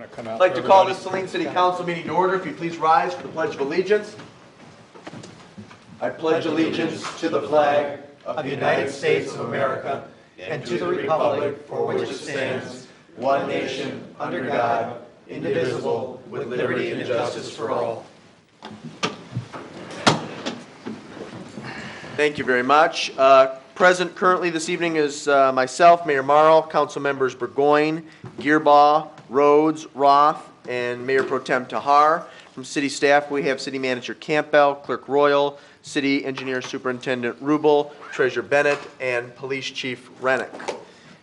going to come out. I'd like to call this Saline City Council meeting to order. If you please rise for the Pledge of Allegiance. I pledge allegiance to the flag of the United States of America and to the republic for which it stands, one nation, under God, indivisible, with liberty and justice for all. Thank you very much. Present currently this evening is myself, Mayor Marl, Council Members Burgoyne, Gearbaugh, Rhodes, Roth, and Mayor Pro Tem Tahar. From City staff, we have City Manager Campbell, Clerk Royal, City Engineer Superintendent Rubel, Treasurer Bennett, and Police Chief Rennick,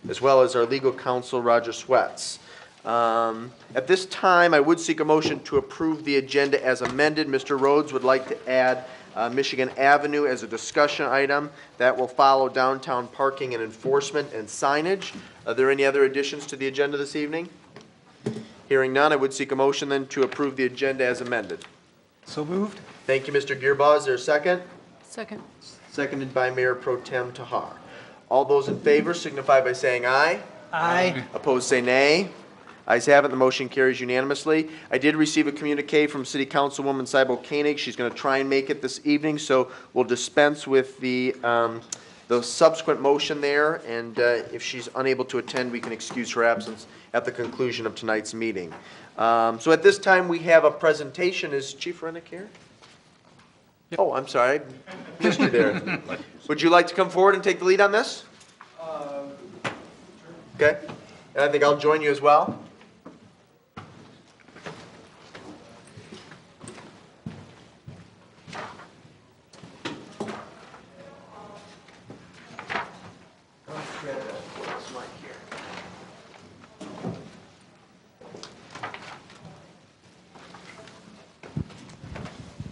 as well as our Legal Counsel Roger Sweats. At this time, I would seek a motion to approve the agenda as amended. Mr. Rhodes would like to add Michigan Avenue as a discussion item. That will follow downtown parking and enforcement and signage. Are there any other additions to the agenda this evening? Hearing none, I would seek a motion then to approve the agenda as amended. So moved. Thank you, Mr. Gearbaugh. Is there a second? Second. Seconded by Mayor Pro Tem Tahar. All those in favor signify by saying aye. Aye. Opposed say nay. Ayes have it. The motion carries unanimously. I did receive a communique from City Councilwoman Cybo Koenig. She's going to try and make it this evening, so we'll dispense with the subsequent motion there, and if she's unable to attend, we can excuse her absence at the conclusion of tonight's meeting. So at this time, we have a presentation. Is Chief Rennick here? Yep. Oh, I'm sorry. I missed you there. Would you like to come forward and take the lead on this? Okay. And I think I'll join you as well.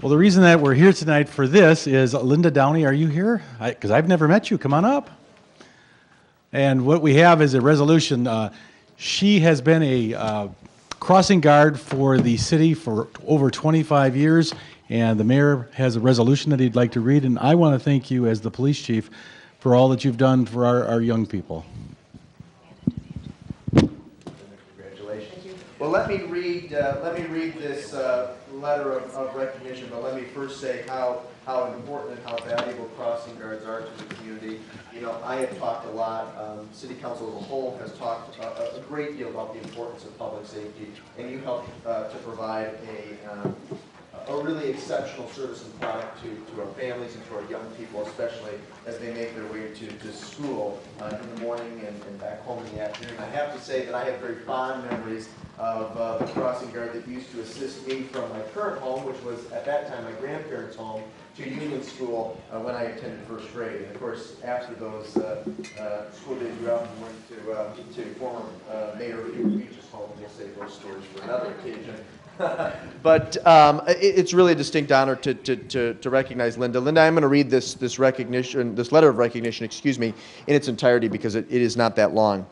Well, the reason that we're here tonight for this is, Linda Downey, are you here? Because I've never met you. Come on up. And what we have is a resolution. She has been a crossing guard for the city for over 25 years, and the mayor has a resolution that he'd like to read, and I want to thank you as the police chief for all that you've done for our young people. Congratulations. Well, let me read this letter of recognition, but let me first say how important and how valuable crossing guards are to the community. You know, I have talked a lot, City Council as a whole has talked a great deal about the importance of public safety, and you help to provide a really exceptional service and product to our families and to our young people, especially as they make their way to school in the morning and back home in the afternoon. I have to say that I have very fond memories of the crossing guard that used to assist me from my current home, which was at that time my grandparents' home, to Union School when I attended first grade. And of course, after those school days, we often went to former Mayor Beach's home. We'll save those stories for another occasion. But it's really a distinct honor to recognize Linda. Linda, I'm going to read this letter of recognition, excuse me, in its entirety because it is not that long.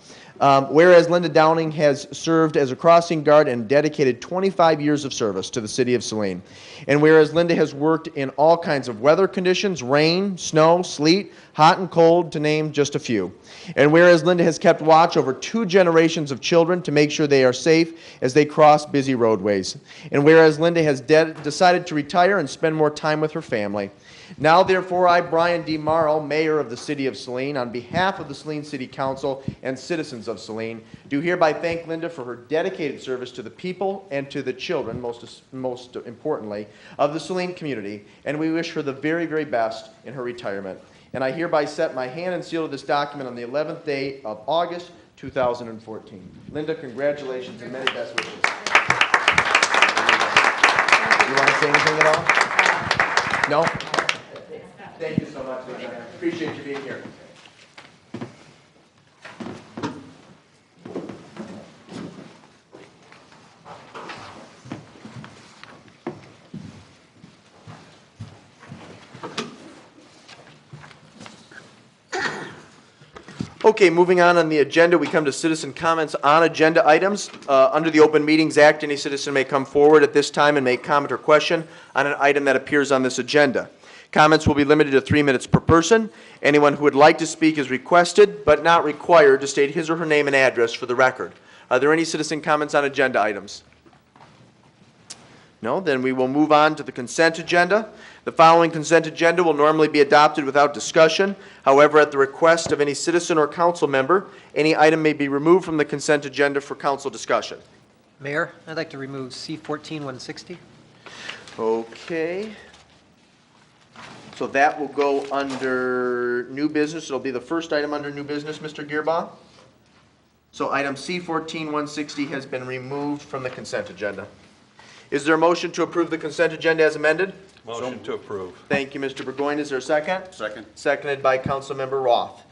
Whereas Linda Downing has served as a crossing guard and dedicated 25 years of service to the city of Saline. And whereas Linda has worked in all kinds of weather conditions, rain, snow, sleet, hot and cold, to name just a few. And whereas Linda has kept watch over 2 generations of children to make sure they are safe as they cross busy roadways. And whereas Linda has decided to retire and spend more time with her family. Now, therefore, I, Brian D. Marl, Mayor of the City of Saline, on behalf of the Saline City Council and citizens of Saline, do hereby thank Linda for her dedicated service to the people and to the children, most importantly, of the Saline community, and we wish her the very, very best in her retirement. And I hereby set my hand and seal to this document on the 11th day of August, 2014. Linda, congratulations and many best wishes. You want to say anything at all? No? Thank you so much, Linda. I appreciate you being here. Okay, moving on the agenda, we come to citizen comments on agenda items. Under the Open Meetings Act, any citizen may come forward at this time and make comment or question on an item that appears on this agenda. Comments will be limited to 3 minutes per person. Anyone who would like to speak is requested, but not required, to state his or her name and address for the record. Are there any citizen comments on agenda items? No? Then we will move on to the consent agenda. The following consent agenda will normally be adopted without discussion. However, at the request of any citizen or council member, any item may be removed from the consent agenda for council discussion. Mayor, I'd like to remove C14-160. Okay. So that will go under new business. It'll be the first item under new business, Mr. Gearbaugh. So item C14-160 has been removed from the consent agenda. Is there a motion to approve the consent agenda as amended? Motion to approve. Thank you, Mr. Burgoyne. Is there a second? Second. Seconded by Councilmember Roth.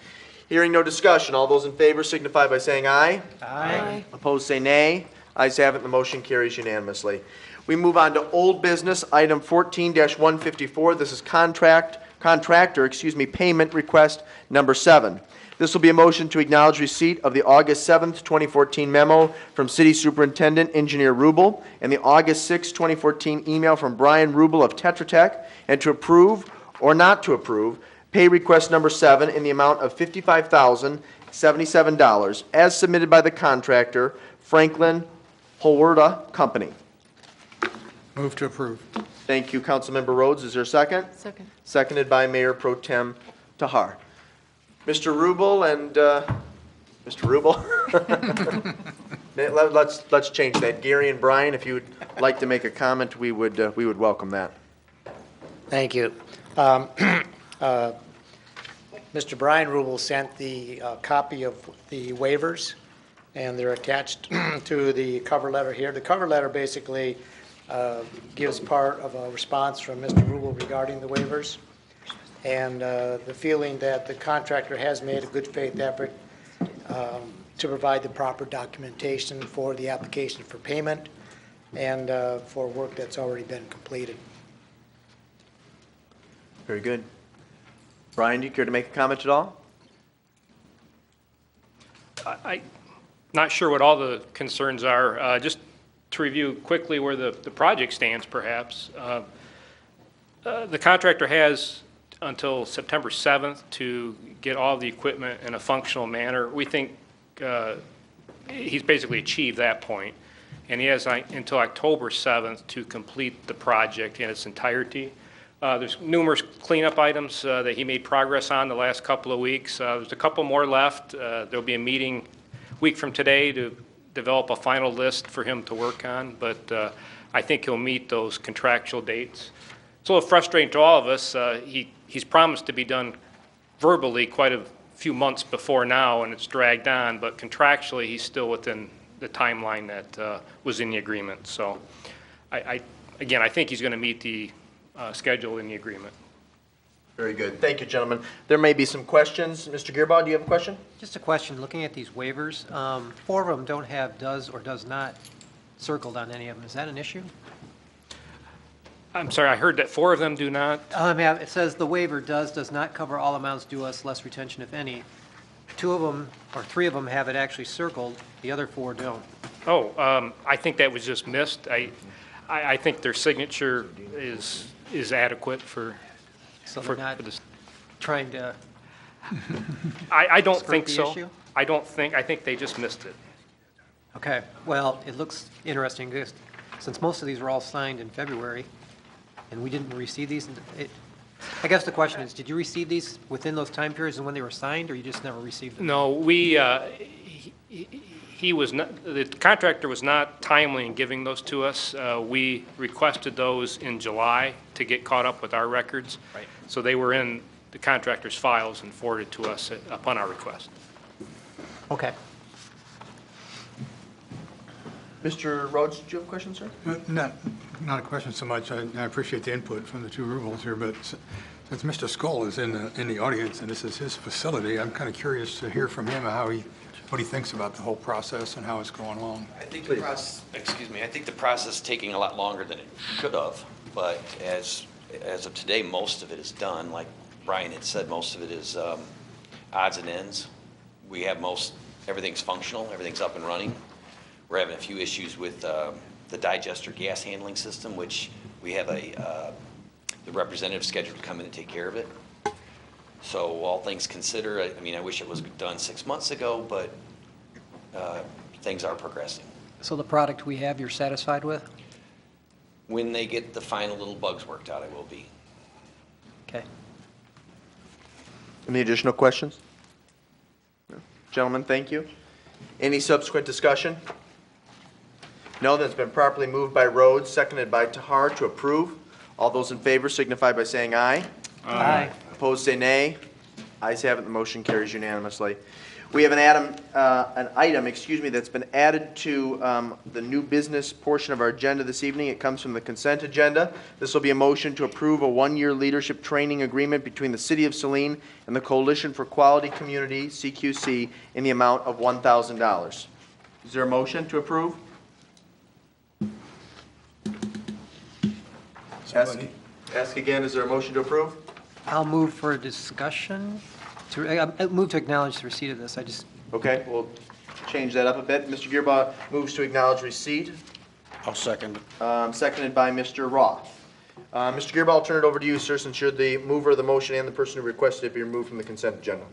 Hearing no discussion, all those in favor signify by saying aye. Aye. Opposed, say nay. Ayes have it, the motion carries unanimously. We move on to old business, item 14-154. This is contractor payment request number 7. This will be a motion to acknowledge receipt of the August 7th, 2014 memo from City Superintendent Engineer Rubel and the August 6th, 2014 email from Brian Rubel of Tetra Tech, and to approve or not to approve pay request number 7 in the amount of $55,077 as submitted by the contractor, Franklin Holwerda Company. Move to approve. Thank you, Councilmember Rhodes. Is there a second? Second. Seconded by Mayor Pro Tem Tahar. Mr. Rubel and, Mr. Rubel? Let's change that. Gary and Brian, if you would like to make a comment, we would welcome that. Thank you. Mr. Brian Rubel sent the copy of the waivers, and they're attached to the cover letter here. The cover letter basically gives part of a response from Mr. Rubel regarding the waivers, and the feeling that the contractor has made a good faith effort to provide the proper documentation for the application for payment and for work that's already been completed. Very good. Brian, do you care to make a comment at all? I'm not sure what all the concerns are. Just to review quickly where the project stands, perhaps. The contractor has until September 7th to get all the equipment in a functional manner. We think he's basically achieved that point, and he has until October 7th to complete the project in its entirety. There's numerous cleanup items that he made progress on the last couple of weeks. There's a couple more left. There'll be a meeting a week from today to develop a final list for him to work on, but I think he'll meet those contractual dates. It's a little frustrating to all of us. He's promised to be done verbally quite a few months before now, and it's dragged on, but contractually he's still within the timeline that was in the agreement. So again, I think he's going to meet the schedule in the agreement. Very good. Thank you, gentlemen. There may be some questions. Mr. Gearbaugh, do you have a question? Just a question, looking at these waivers, 4 of them don't have does or does not circled on any of them. Is that an issue? I'm sorry, I heard that 4 of them do not. It says the waiver does not cover all amounts due us, less retention if any. 2 of them, or 3 of them have it actually circled, the other 4 don't. Oh, I think that was just missed. I think their signature is adequate for. So they're not for this. trying to I don't skirt think the so. issue? I think they just missed it. Okay, well, it looks interesting, because since most of these were all signed in February, and we didn't receive these, I guess the question is, did you receive these within those time periods and when they were signed, or you just never received them? No, the contractor was not timely in giving those to us. We requested those in July to get caught up with our records. Right. So they were in the contractor's files and forwarded to us upon our request. Okay. Mr. Rhodes, do you have a question, sir? Not a question so much. I appreciate the input from the 2 Rubels here, but since Mr. Skoll is in the audience and this is his facility, I'm kind of curious to hear from him what he thinks about the whole process and how it's going along. I think the process, I think the process is taking a lot longer than it should have, but as of today, most of it is done. Like Brian had said, most of it is odds and ends. We have everything's functional, everything's up and running. We're having a few issues with the digester gas handling system, which we have the representative scheduled to come in and take care of it. So all things considered, I wish it was done 6 months ago, but things are progressing. So the product we have, you're satisfied with? When they get the final little bugs worked out, I will be. Okay. Any additional questions? No. Gentlemen, thank you. Any subsequent discussion? No, that's been properly moved by Rhodes, seconded by Tahar to approve. All those in favor signify by saying aye. Aye. Opposed, say nay. Ayes have it, the motion carries unanimously. We have an item, that's been added to the new business portion of our agenda this evening. It comes from the consent agenda. This will be a motion to approve a one-year leadership training agreement between the City of Saline and the Coalition for Quality Community, CQC, in the amount of $1,000. Is there a motion to approve? Ask again, is there a motion to approve? I'll move for discussion. I move to acknowledge the receipt of this. I just, Okay, we'll change that up a bit. Mr. Gearbaugh moves to acknowledge receipt, I'll second. seconded by Mr. Roth. Mr. Gearbaugh, I'll turn it over to you, sir, since you're the mover of the motion and the person who requested it be removed from the consent agenda.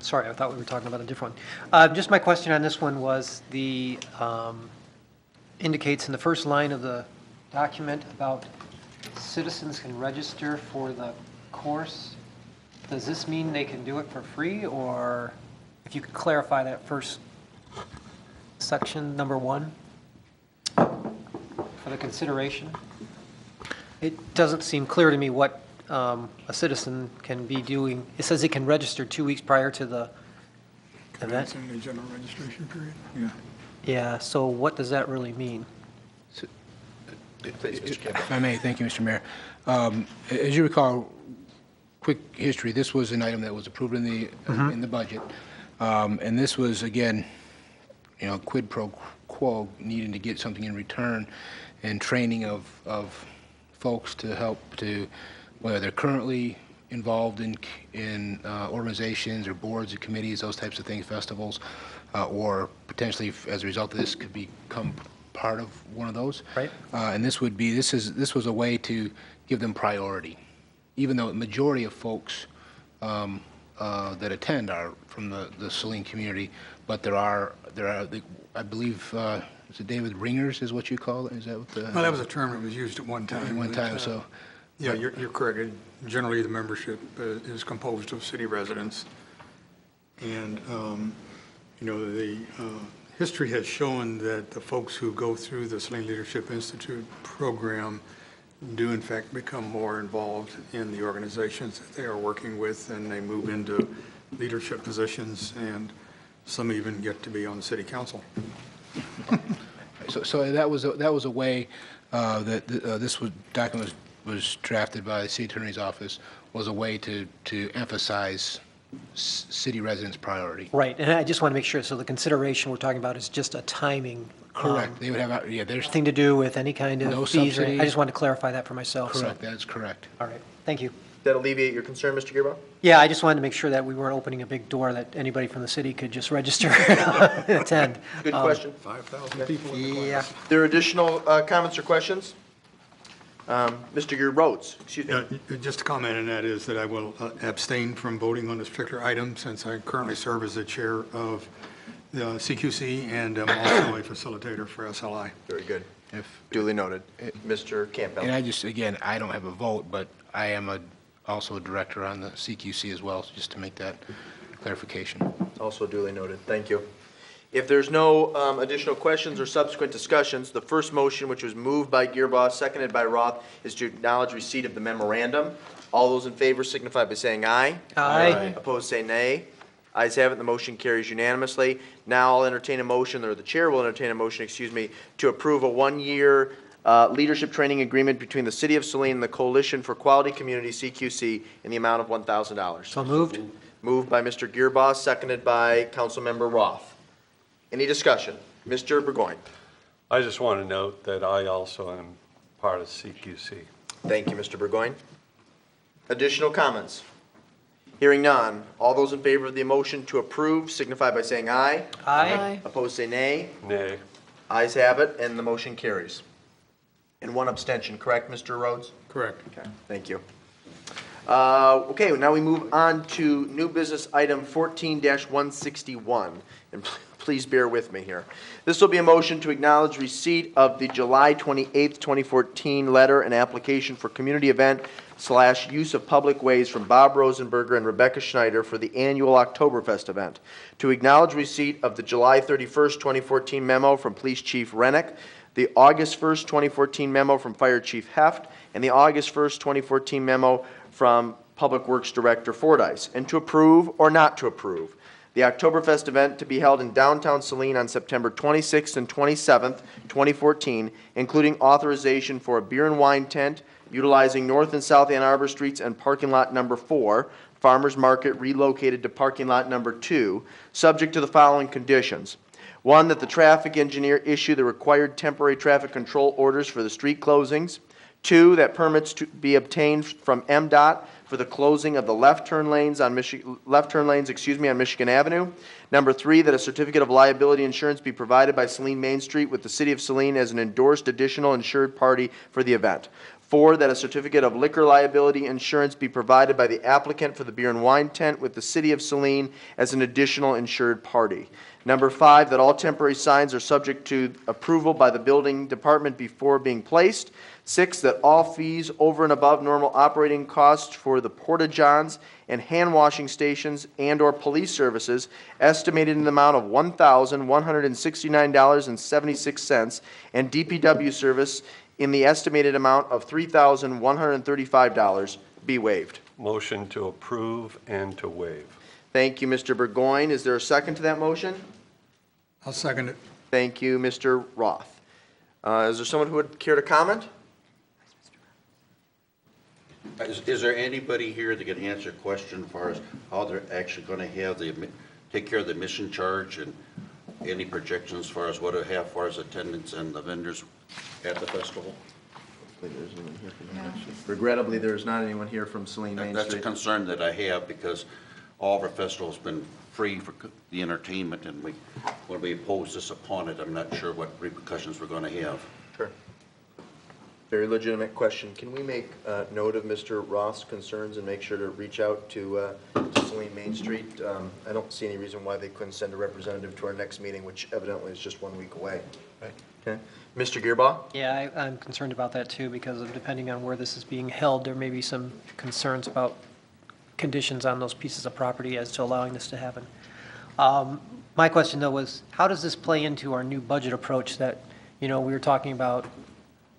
sorry, I thought we were talking about a different one. Just my question on this one was the, indicates in the first line of the document about citizens can register for the course. Does this mean they can do it for free, or if you could clarify that first section, number 1, for the consideration? It doesn't seem clear to me what a citizen can be doing. It says it can register 2 weeks prior to the event. in the general registration period, yeah. Yeah, so what does that really mean? If I may, thank you, Mr. Mayor. As you recall, quick history, this was an item that was approved in the budget. And this was, again, quid pro quo, needing to get something in return and training of folks to help to, whether they're currently involved in organizations or boards or committees, those types of things, festivals, or potentially as a result of this could become part of one of those. Right. And this was a way to give them priority, even though the majority of folks that attend are from the Saline community, but there are I believe, is it David Ringers is what you call it? Is that what the? Well, that was a term that was used at one time. At one time, so. Yeah, you're correct. Generally, the membership is composed of city residents. And, the history has shown that the folks who go through the Saline Leadership Institute program do in fact become more involved in the organizations that they are working with, and they move into leadership positions, and some even get to be on the city council. So that was a way that this document was drafted by the city attorney's office, was a way to emphasize city residents' priority. Right, and I just want to make sure, so the consideration we're talking about is just a timing. Correct. They would have, there's. Nothing to do with any kind No of fees. subsidy. I just wanted to clarify that for myself. so- Correct, that's correct. All right, thank you. That alleviate your concern, Mr. Gearbaugh? Yeah, I just wanted to make sure that we weren't opening a big door that anybody from the city could just register and attend. Good question. 5,000 people in the class. Yeah, There are additional comments or questions? Mr. Rhodes, excuse me. Just a comment on that is that I will abstain from voting on this particular item since I currently serve as the chair of the CQC and I'm also a facilitator for SLI. Very good. If, Duly noted. Mr. and Campbell. I just, again, I don't have a vote, but I am also a director on the CQC as well, so just to make that clarification. Also duly noted. Thank you. If there's no additional questions or subsequent discussions, the first motion, which was moved by Gearbaugh, seconded by Roth, is to acknowledge receipt of the memorandum. All those in favor signify by saying aye. Aye. Opposed, say nay. Ayes have it, the motion carries unanimously. Now I'll entertain a motion, or the chair will entertain a motion, to approve a one-year leadership training agreement between the City of Saline and the Coalition for Quality Community, CQC, in the amount of $1,000. so moved? Moved by Mr. Gearbaugh, seconded by Councilmember Roth. Any discussion? Mr. Burgoyne. I just want to note that I also am part of CQC. Thank you, Mr. Burgoyne. Additional comments? Hearing none. All those in favor of the motion to approve signify by saying aye. Aye. Opposed, say nay. Nay. Ayes have it, and the motion carries. And one abstention, correct, Mr. Rhodes? Correct. Okay, thank you. Okay, now we move on to new business item 14-161. And please bear with me here. This will be a motion to acknowledge receipt of the July 28th, 2014 letter and application for community event / use of public ways from Bob Rosenberger and Rebecca Schneider for the annual Oktoberfest event. To acknowledge receipt of the July 31st, 2014 memo from Police Chief Rennick, the August 1st, 2014 memo from Fire Chief Heft, and the August 1st, 2014 memo from Public Works Director Fordyce, and to approve or not to approve the Oktoberfest event to be held in downtown Saline on September 26th and 27th, 2014, including authorization for a beer and wine tent utilizing North and South Ann Arbor Streets and parking lot number 4, Farmers Market relocated to parking lot number 2, subject to the following conditions. 1, that the traffic engineer issue the required temporary traffic control orders for the street closings. 2, that permits to be obtained from MDOT for the closing of the left turn lanes on Michigan Avenue. Number 3, that a certificate of liability insurance be provided by Saline Main Street with the City of Saline as an endorsed additional insured party for the event. 4, that a certificate of liquor liability insurance be provided by the applicant for the beer and wine tent with the City of Saline as an additional insured party. Number 5, that all temporary signs are subject to approval by the building department before being placed. 6, that all fees over and above normal operating costs for the porta-johns and hand washing stations and/or police services estimated in the amount of $1,169.76 and DPW service in the estimated amount of $3,135 be waived. Motion to approve and to waive. Thank you, Mr. Burgoyne. Is there a second to that motion? I'll second it. Thank you, Mr. Roth. Is there someone who would care to comment? Is there anybody here that can answer a question as far as how they're actually going to have take care of the admission charge and any projections as far as what it have as far as attendance and the vendors at the festival? Regrettably, there's not anyone here from Saline Main That's a Street. concern that I have because all of our festivals have been free for the entertainment, and when we impose this upon it, I'm not sure what repercussions we're going to have. Sure. Very legitimate question. Can we make note of Mr. Roth's concerns and make sure to reach out to Saline Main Street? I don't see any reason why they couldn't send a representative to our next meeting, which evidently is just 1 week away. Right. Okay. Mr. Gearbaugh? Yeah, I'm concerned about that too, because of depending on where this is being held, there may be some concerns about conditions on those pieces of property as to allowing this to happen. My question though was, how does this play into our new budget approach that, we were talking about,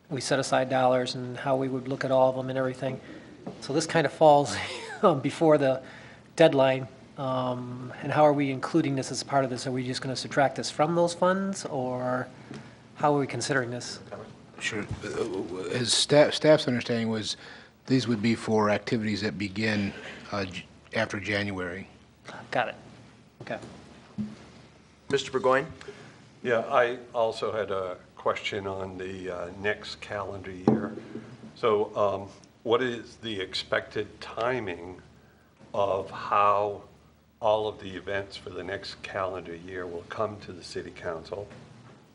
we set aside dollars and how we would look at all of them and everything. So this kind of falls before the deadline. And how are we including this as part of this? Are we just going to subtract this from those funds, or how are we considering this? Sure. His staff's understanding was these would be for activities that begin after January. Got it. Okay. Mr. Burgoyne? Yeah, I also had a question on the next calendar year. So what is the expected timing of how all of the events for the next calendar year will come to the city council?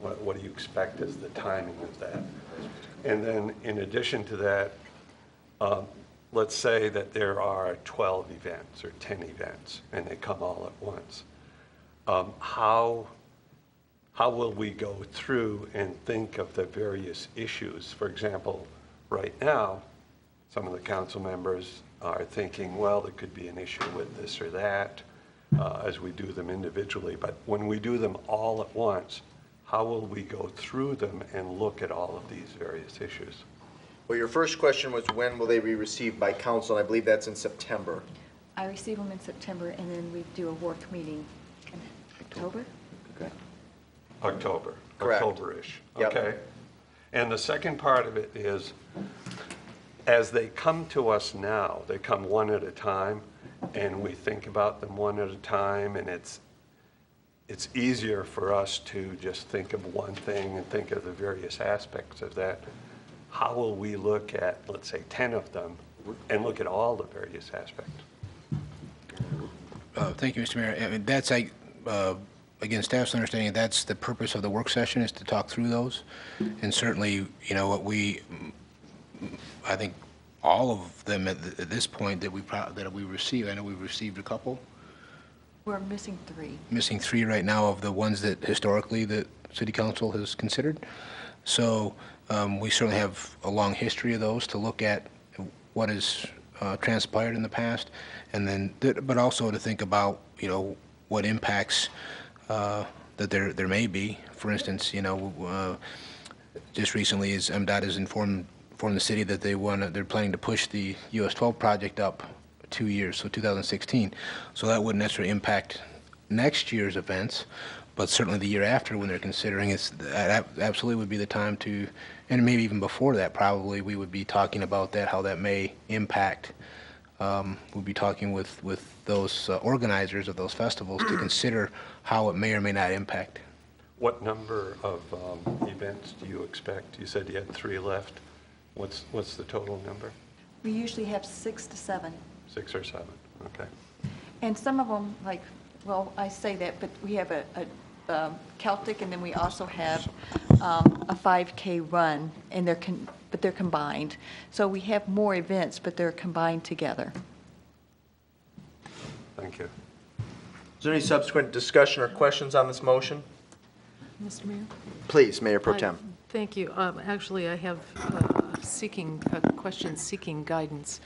What do you expect as the timing of that? And then in addition to that, let's say that there are 12 events or 10 events and they come all at once. How will we go through and think of the various issues? For example, right now, some of the council members are thinking, well, there could be an issue with this or that as we do them individually. But when we do them all at once, how will we go through them and look at all of these various issues? Well, your first question was when will they be received by council? I believe that's in September. I receive them in September, and then we do a work meeting in October. Okay. October. Correct. October-ish. Yep. Okay. And the second part of it is, as they come to us now, they come one at a time, and we think about them one at a time, and it's easier for us to just think of one thing and think of the various aspects of that. How will we look at, let's say, 10 of them and look at all the various aspects? Thank you, Mr. Mayor. I mean, that's again, staff's understanding that's the purpose of the work session, is to talk through those. And certainly, what I think all of them at this point that we receive, I know we've received a couple. We're missing 3. missing 3 right now of the ones that historically the city council has considered. So we certainly have a long history of those to look at what has transpired in the past, and then, but also to think about, what impacts that there may be. For instance, just recently, as MDOT has informed the city that they're planning to push the US 12 project up 2 years, so 2016. So that wouldn't necessarily impact next year's events, but certainly the year after, when they're considering it, that absolutely would be the time to, and maybe even before that, probably, we would be talking about that, how that may impact. We'll be talking with those organizers of those festivals to consider how it may or may not impact. What number of events do you expect? You said you had 3 left. What's the total number? We usually have 6 to 7. 6 or 7, okay. And some of them, like, well, I say that, but we have a Celtic, and then we also have a 5K run, and but they're combined. So we have more events, but they're combined together. Thank you. Is there any subsequent discussion or questions on this motion? Mr. Mayor? Please, Mayor Pro Tem. Thank you. Actually, I have a question seeking guidance.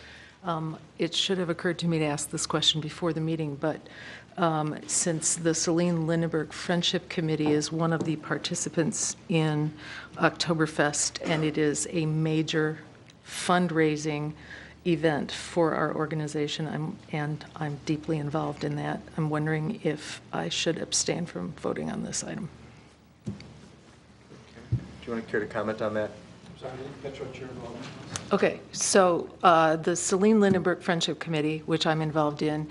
It should have occurred to me to ask this question before the meeting, but since the Saline Lindenberg Friendship Committee is one of the participants in Oktoberfest, and it is a major fundraising event for our organization, and I'm deeply involved in that. I'm wondering if I should abstain from voting on this item. Do you want to care to comment on that? Okay, so the Saline Lindenberg Friendship Committee, which I'm involved in,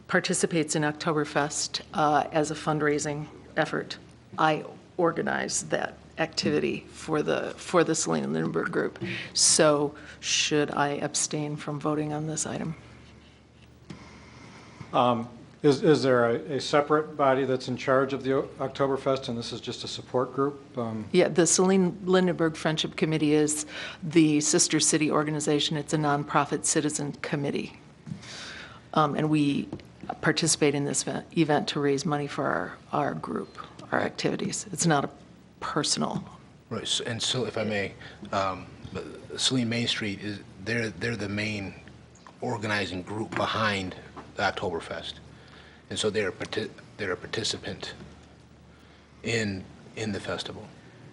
participates in Oktoberfest as a fundraising effort. I organize that activity for the Saline Lindenberg group. So should I abstain from voting on this item? Is there a separate body that's in charge of the Oktoberfest, and this is just a support group? Yeah, the Saline Lindenberg Friendship Committee is the sister city organization. It's a nonprofit citizen committee. And we participate in this event to raise money for our group, our activities. It's not a personal. Right, and so if I may, Saline Main Street, they're the main organizing group behind the Oktoberfest. And so they're a participant in the festival.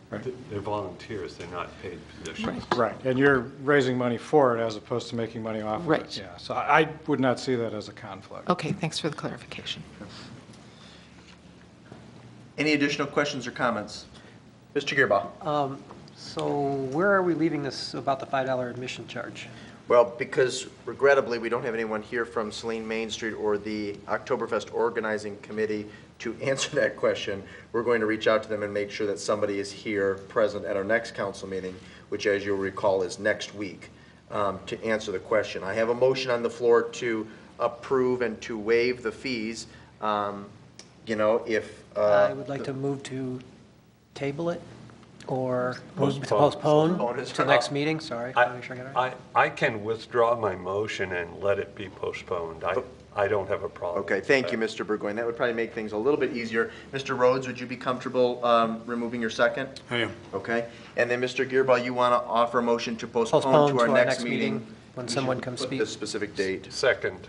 Right. They're volunteers, they're not paid positions. Right, and you're raising money for it as opposed to making money off of it. Right. Yeah, so I would not see that as a conflict. Okay, thanks for the clarification. Any additional questions or comments? Mr. Gearbaugh? So where are we leaving this about the $5 admission charge? Well, because regrettably, we don't have anyone here from Saline Main Street or the Oktoberfest Organizing Committee to answer that question. We're going to reach out to them and make sure that somebody is here present at our next council meeting, which, as you'll recall, is next week, to answer the question. I have a motion on the floor to approve and to waive the fees. If I would like to move to table it, or move to postpone to the next meeting, sorry. I want to make sure I got it right. I can withdraw my motion and let it be postponed. I don't have a problem. Okay, thank you, Mr. Burgoyne. That would probably make things a little bit easier. Mr. Rhodes, would you be comfortable removing your second? I am. Okay. And then, Mr. Gearbaugh, you want to offer a motion to postpone to our next meeting? When someone comes Put speak. the specific date, Second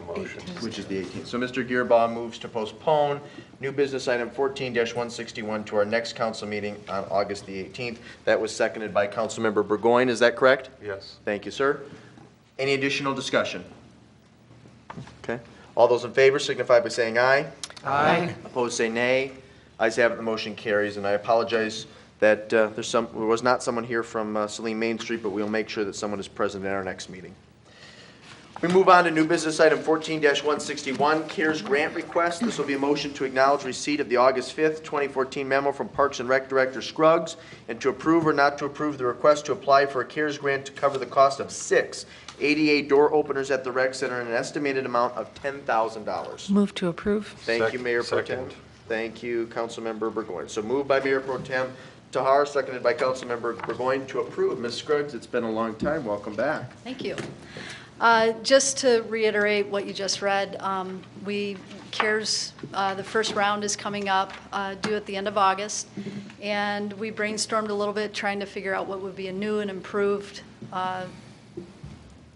motion. which is the 18th. So Mr. Gearbaugh moves to postpone new business item 14-161 to our next council meeting on August the 18th. That was seconded by Councilmember Burgoyne. Is that correct? Yes. Thank you, sir. Any additional discussion? Okay. All those in favor signify by saying aye. Aye. Opposed, say nay. Ayes have it, the motion carries, and I apologize that there was not someone here from Saline Main Street, but we'll make sure that someone is present at our next meeting. We move on to new business item 14-161, CARES grant request. This will be a motion to acknowledge receipt of the August 5th, 2014 memo from Parks and Rec Director Scruggs, and to approve or not to approve the request to apply for a CARES grant to cover the cost of 6 ADA door openers at the rec center in an estimated amount of $10,000. Move to approve. Thank you, Mayor Pro Tem. Second. Thank you, Councilmember Burgoyne. So moved by Mayor Pro Tem Tahar, seconded by Councilmember Burgoyne to approve. Ms. Scruggs, it's been a long time. Welcome back. Thank you. Just to reiterate what you just read, CARES, the first round is coming up, due at the end of August, and we brainstormed a little bit trying to figure out what would be a new and improved,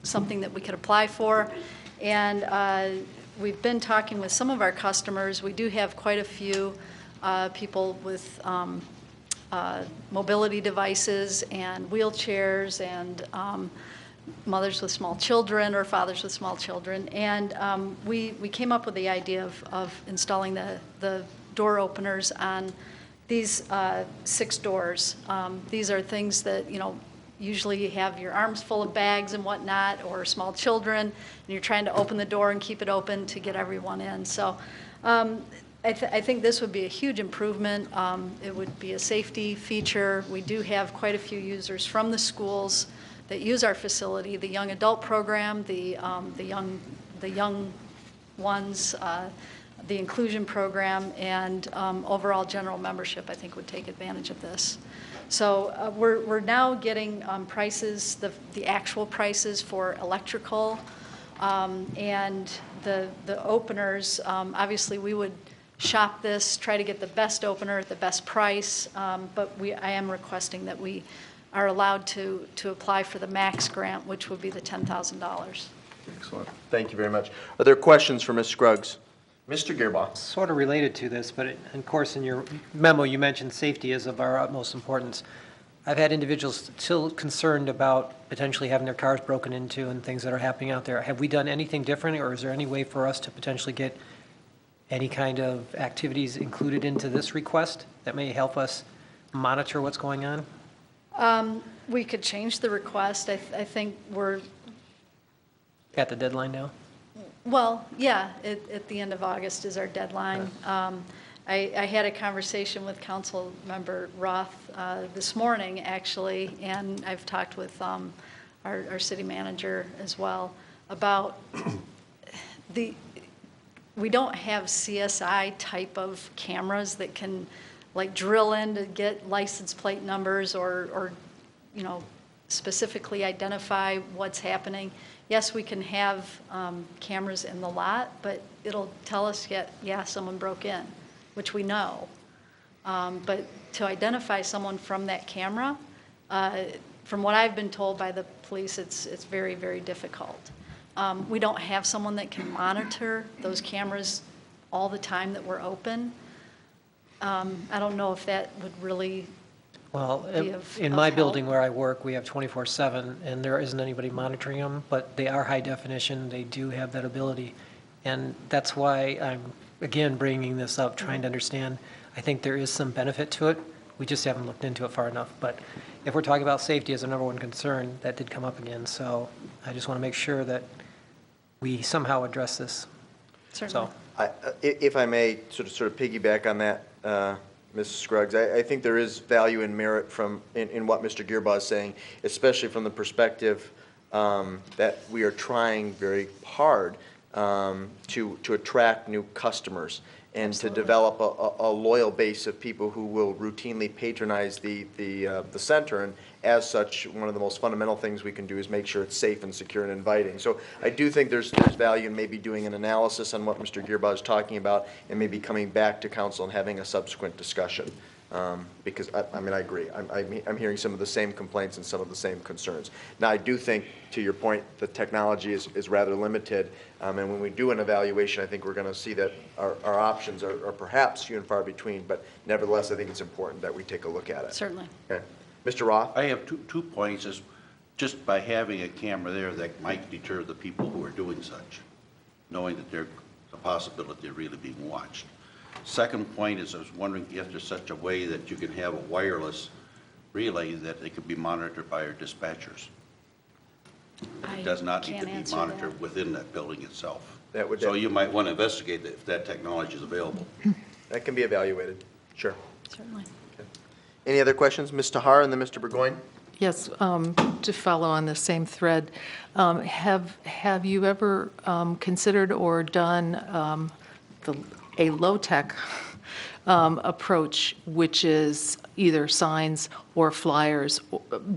something that we could apply for. And we've been talking with some of our customers. We do have quite a few people with mobility devices and wheelchairs and mothers with small children or fathers with small children. And we came up with the idea of installing the door openers on these 6 doors. These are things that, usually you have your arms full of bags and whatnot, or small children, and you're trying to open the door and keep it open to get everyone in. So I think this would be a huge improvement. It would be a safety feature. We do have quite a few users from the schools that use our facility, the young adult program, the young ones, the inclusion program, and overall general membership, I think, would take advantage of this. So we're now getting prices, the actual prices for electrical and the openers. Obviously, we would shop this, try to get the best opener at the best price, but I am requesting that we are allowed to apply for the max grant, which would be the $10,000. Excellent. Thank you very much. Are there questions for Ms. Scruggs? Mr. Gearbox. Sort of related to this, but of course, in your memo, you mentioned safety is of our utmost importance. I've had individuals still concerned about potentially having their cars broken into and things that are happening out there. Have we done anything different, or is there any way for us to potentially get any kind of activities included into this request that may help us monitor what's going on? We could change the request. I think we're... At the deadline now? Well, yeah, at the end of August is our deadline. I had a conversation with Council Member Roth this morning, actually, and I've talked with our city manager as well about we don't have CSI type of cameras that can like drill in to get license plate numbers or specifically identify what's happening. Yes, we can have cameras in the lot, but it'll tell us, yeah, someone broke in, which we know. But to identify someone from that camera, from what I've been told by the police, it's very, very difficult. We don't have someone that can monitor those cameras all the time that we're open. I don't know if that would really Well, in my building where I work, we have 24/7, and there isn't anybody monitoring them, but they are high definition. They do have that ability. And that's why I'm, again, bringing this up, trying to understand. I think there is some benefit to it. We just haven't looked into it far enough. But if we're talking about safety as a number one concern, that did come up again. So I just want to make sure that we somehow address this. Certainly. So, If I may sort of piggyback on that, Ms. Scruggs, I think there is value and merit in what Mr. Gearbaugh is saying, especially from the perspective that we are trying very hard to attract new customers and to develop a loyal base of people who will routinely patronize the center. And as such, one of the most fundamental things we can do is make sure it's safe and secure and inviting. So I do think there's value in maybe doing an analysis on what Mr. Gearbaugh is talking about and maybe coming back to council and having a subsequent discussion. Because, I agree. I'm hearing some of the same complaints and some of the same concerns. Now, I do think, to your point, the technology is rather limited. And when we do an evaluation, I think we're going to see that our options are perhaps few and far between. But nevertheless, I think it's important that we take a look at it. Certainly. Okay. Mr. Roth? I have two points. Is just by having a camera there, that might deter the people who are doing such, knowing that there's a possibility of really being watched. Second point is I was wondering if there's such a way that you can have a wireless relay that they could be monitored by our dispatchers. It does not need to be monitored within that building itself. So you might want to investigate if that technology is available. That can be evaluated. Sure. Certainly. Okay. Any other questions? Ms. Tahar and then Mr. Burgoyne? Yes, to follow on the same thread, have you ever considered or done a low-tech approach, which is either signs or flyers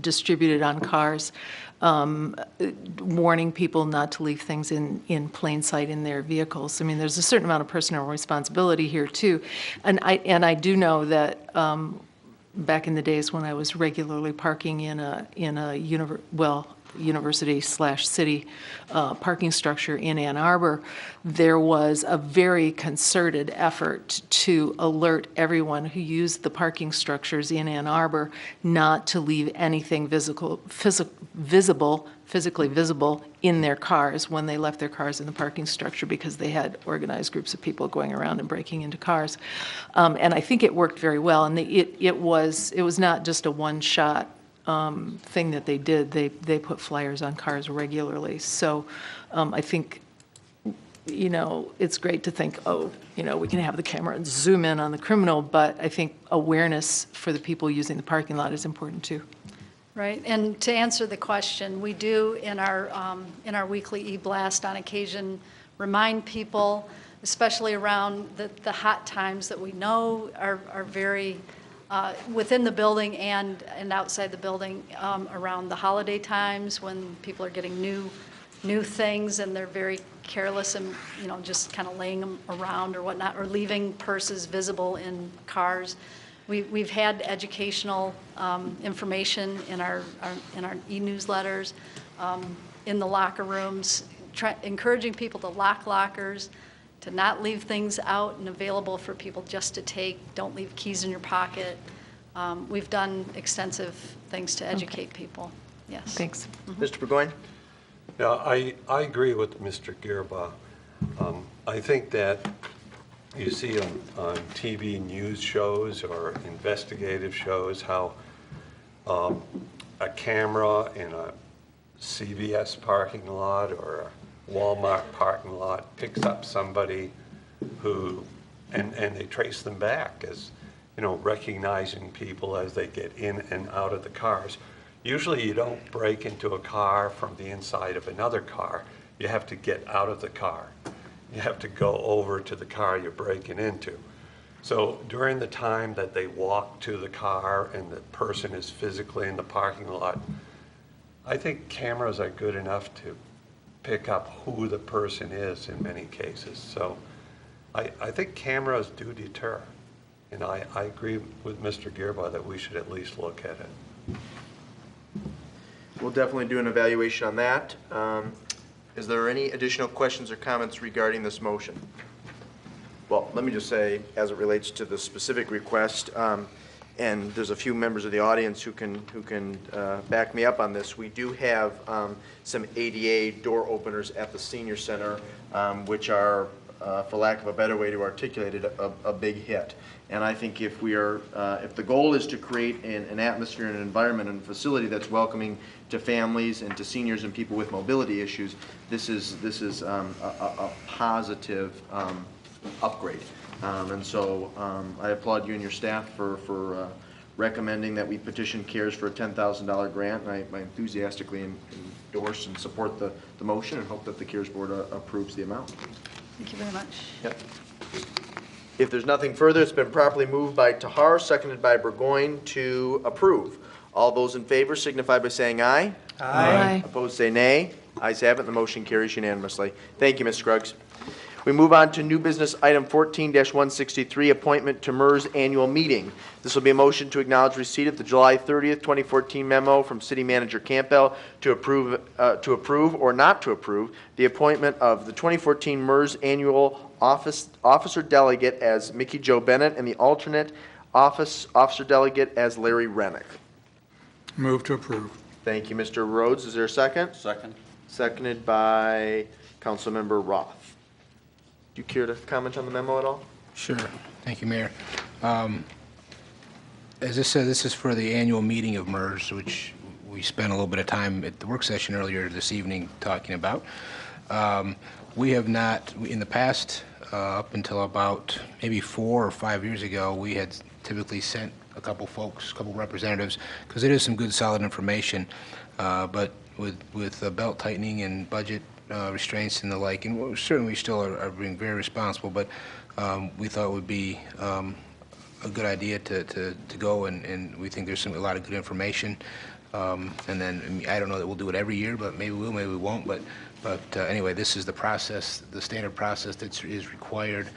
distributed on cars, warning people not to leave things in plain sight in their vehicles. I mean, there's a certain amount of personal responsibility here too, and I do know that back in the days when I was regularly parking in a university/city parking structure in Ann Arbor, there was a very concerted effort to alert everyone who used the parking structures in Ann Arbor not to leave anything physically visible in their cars when they left their cars in the parking structure, because they had organized groups of people going around and breaking into cars. And I think it worked very well. And it was not just a one-shot thing that they did. They put flyers on cars regularly. So I think, it's great to think, we can have the camera and zoom in on the criminal, but I think awareness for the people using the parking lot is important too. Right, and to answer the question, we do in our weekly e-blast on occasion remind people, especially around the hot times that we know are very within the building and outside the building, around the holiday times when people are getting new things and they're very careless and just kind of laying them around or whatnot, or leaving purses visible in cars. We've had educational information in our e-newsletters, in the locker rooms, encouraging people to lock lockers, to not leave things out and available for people just to take. Don't leave keys in your pocket. We've done extensive things to educate people. Yes. Thanks. Mr. Burgoyne? Yeah, I agree with Mr. Gearba. I think that you see on TV news shows or investigative shows how a camera in a CVS parking lot or a Walmart parking lot picks up somebody who, and they trace them back as, recognizing people as they get in and out of the cars. Usually you don't break into a car from the inside of another car. You have to get out of the car. You have to go over to the car you're breaking into. So during the time that they walk to the car and the person is physically in the parking lot, I think cameras are good enough to pick up who the person is in many cases. So I think cameras do deter. And I agree with Mr. Gearba that we should at least look at it. We'll definitely do an evaluation on that. Is there any additional questions or comments regarding this motion? Well, let me just say, as it relates to the specific request, and there's a few members of the audience who can back me up on this. We do have some ADA door openers at the senior center, which are, for lack of a better way to articulate it, a big hit. And I think if the goal is to create an atmosphere and an environment and a facility that's welcoming to families and to seniors and people with mobility issues, this is a positive upgrade. And so I applaud you and your staff for recommending that we petition CARES for a $10,000 grant. And I enthusiastically endorse and support the motion and hope that the CARES board approves the amount. Thank you very much. Yep. If there's nothing further, it's been properly moved by Tahar, seconded by Burgoyne to approve. All those in favor signify by saying aye. Aye. Opposed, say nay. Ayes have it. The motion carries unanimously. Thank you, Ms. Scruggs. We move on to new business item 14-163, appointment to MERS annual meeting. This will be a motion to acknowledge receipt of the July 30th, 2014 memo from City Manager Campbell to approve or not to approve the appointment of the 2014 MERS annual officer delegate as Mickey Jo Bennett and the alternate officer delegate as Larry Rennick. Move to approve. Thank you, Mr. Rhodes. Is there a second? Second. Seconded by Councilmember Roth. Do you care to comment on the memo at all? Sure. Thank you, Mayor. As I said, this is for the annual meeting of MERS, which we spent a little bit of time at the work session earlier this evening talking about. We have not, in the past, up until about maybe 4 or 5 years ago, we had typically sent a couple folks, a couple representatives, because it is some good solid information. But with belt tightening and budget restraints and the like, and certainly we still are being very responsible, but we thought it would be a good idea to go, and we think there's a lot of good information. And then, I mean, I don't know that we'll do it every year, but maybe we will, maybe we won't. But anyway, this is the process, the standard process that is required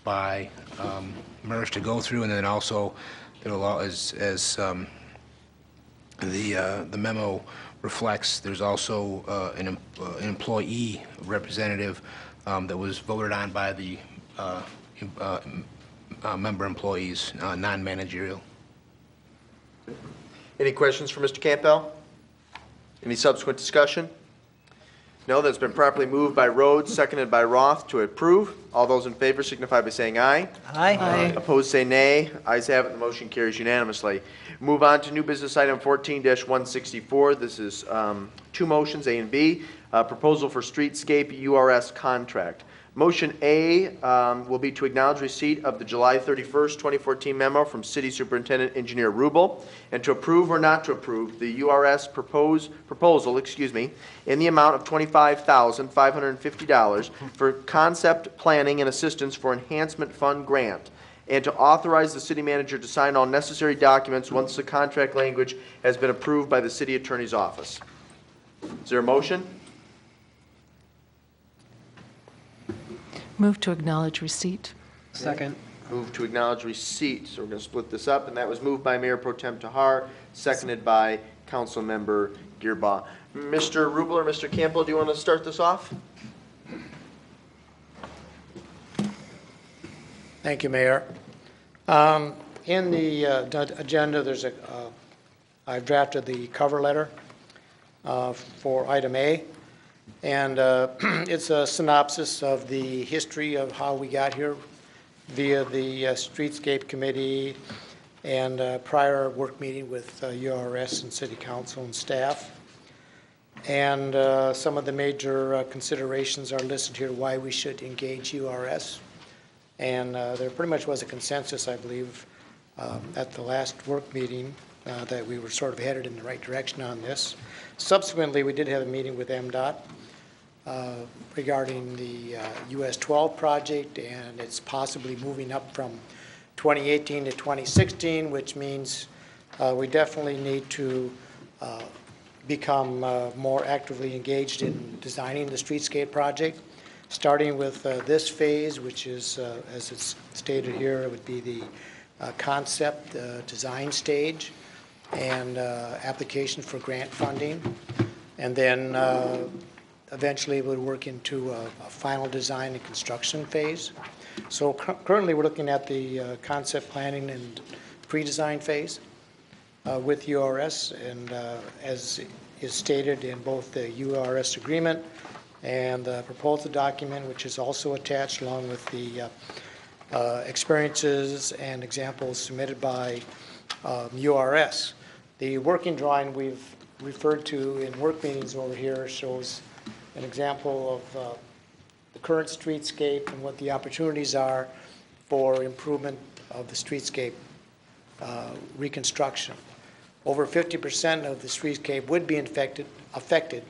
by MERS to go through, and then also the law, as the memo reflects, there's also an employee representative that was voted on by the member employees, non-managerial. Any questions for Mr. Campbell? Any subsequent discussion? No, that's been properly moved by Rhodes, seconded by Roth to approve. All those in favor signify by saying aye. Aye. Opposed, say nay. Ayes have it, the motion carries unanimously. Move on to new business item 14-164. This is two motions, A and B. Proposal for streetscape URS contract. Motion A will be to acknowledge receipt of the July 31st, 2014 memo from City Superintendent Engineer Rubel, and to approve or not to approve the URS proposal, in the amount of $25,550 for concept planning and assistance for enhancement fund grant, and to authorize the city manager to sign all necessary documents once the contract language has been approved by the city attorney's office. Is there a motion? Move to acknowledge receipt. Second. Move to acknowledge receipt. So we're going to split this up, and that was moved by Mayor Pro Tem Tahar, seconded by Councilmember Gearbaugh. Mr. Rubel or Mr. Campbell, do you want to start this off? Thank you, Mayor. In the agenda, I've drafted the cover letter for item A, and it's a synopsis of the history of how we got here via the Streetscape Committee and prior work meeting with URS and City Council and staff. And some of the major considerations are listed here why we should engage URS. And there pretty much was a consensus, I believe, at the last work meeting that we were sort of headed in the right direction on this. Subsequently, we did have a meeting with MDOT regarding the US 12 project, and it's possibly moving up from 2018 to 2016, which means we definitely need to become more actively engaged in designing the streetscape project, starting with this phase, which is, as it's stated here, it would be the concept design stage and application for grant funding, and then eventually it would work into a final design and construction phase. So currently we're looking at the concept planning and pre-design phase with URS, and as is stated in both the URS agreement and the proposal document, which is also attached along with the experiences and examples submitted by URS. The working drawing we've referred to in work meetings over here shows an example of the current streetscape and what the opportunities are for improvement of the streetscape reconstruction. Over 50% of the streetscape would be affected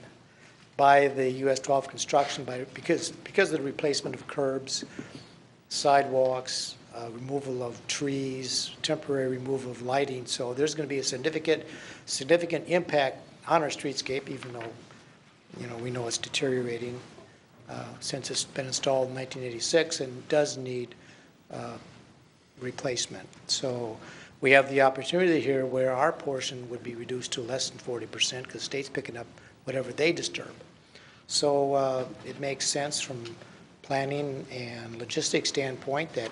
by the US 12 construction because of the replacement of curbs, sidewalks, removal of trees, temporary removal of lighting. So there's going to be a significant impact on our streetscape, even though we know it's deteriorating since it's been installed in 1986 and does need replacement. So we have the opportunity here where our portion would be reduced to less than 40% because the state's picking up whatever they disturb. So it makes sense from planning and logistics standpoint that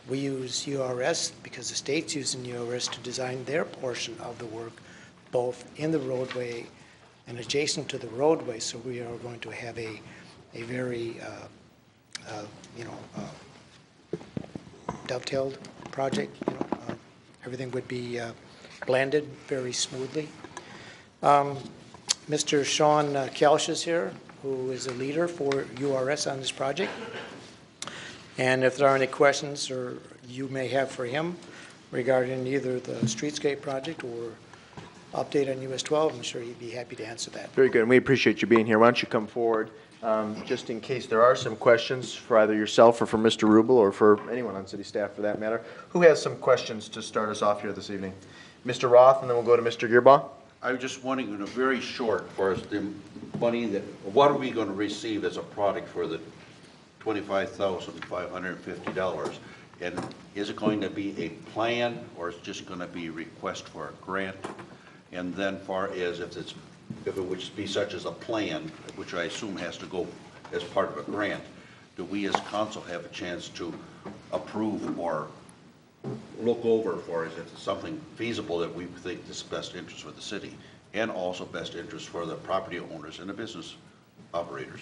we use URS because the state's using URS to design their portion of the work, both in the roadway and adjacent to the roadway. So we are going to have a very, dovetailed project. Everything would be blended very smoothly. Mr. Sean Kelsch is here, who is a leader for URS on this project. And if there are any questions or you may have for him regarding either the streetscape project or update on US 12, I'm sure he'd be happy to answer that. Very good. And we appreciate you being here. Why don't you come forward just in case there are some questions for either yourself or for Mr. Rubel or for anyone on city staff for that matter. Who has some questions to start us off here this evening? Mr. Roth, and then we'll go to Mr. Gearbaugh. I was just wondering, in a very short, for us, the money that, what are we going to receive as a product for the $25,550? And is it going to be a plan, or is it just going to be a request for a grant? And then far as if it would be such as a plan, which I assume has to go as part of a grant, do we as council have a chance to approve or look over for as if it's something feasible that we think is best interest for the city and also best interest for the property owners and the business operators?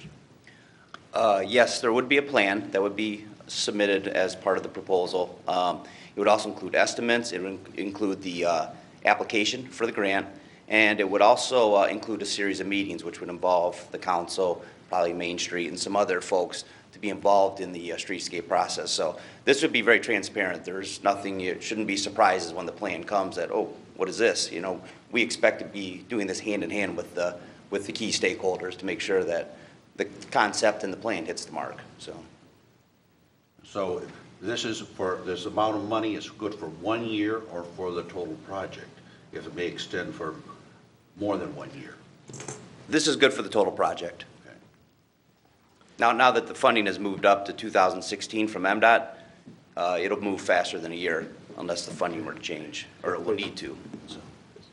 Yes, there would be a plan that would be submitted as part of the proposal. It would also include estimates. It would include the application for the grant, and it would also include a series of meetings which would involve the council, probably Main Street, and some other folks to be involved in the streetscape process. So this would be very transparent. There's nothing, it shouldn't be surprises when the plan comes that, oh, what is this? You know, we expect to be doing this hand in hand with the key stakeholders to make sure that the concept and the plan hits the mark. So this is for, this amount of money is good for 1 year or for the total project, if it may extend for more than 1 year? This is good for the total project. Okay. Now that the funding has moved up to 2016 from MDOT, it'll move faster than a year unless the funding were to change, or it will need to. So.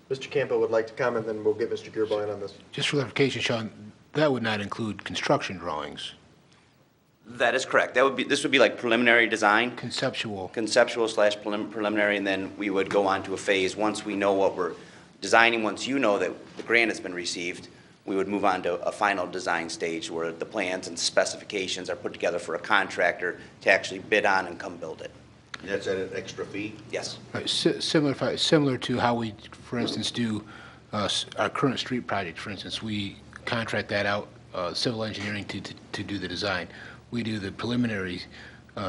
Mr. Campo would like to comment, then we'll get Mr. Gearbaugh in on this. Just for clarification, Sean, that would not include construction drawings. That is correct. This would be like preliminary design. Conceptual. Conceptual/preliminary, and then we would go on to a phase. Once we know what we're designing, once you know that the grant has been received, we would move on to a final design stage where the plans and specifications are put together for a contractor to actually bid on and come build it. And that's at an extra fee? Yes. Right, similar to how we, for instance, do our current street project. For instance, we contract that out, civil engineering to do the design. We do the preliminary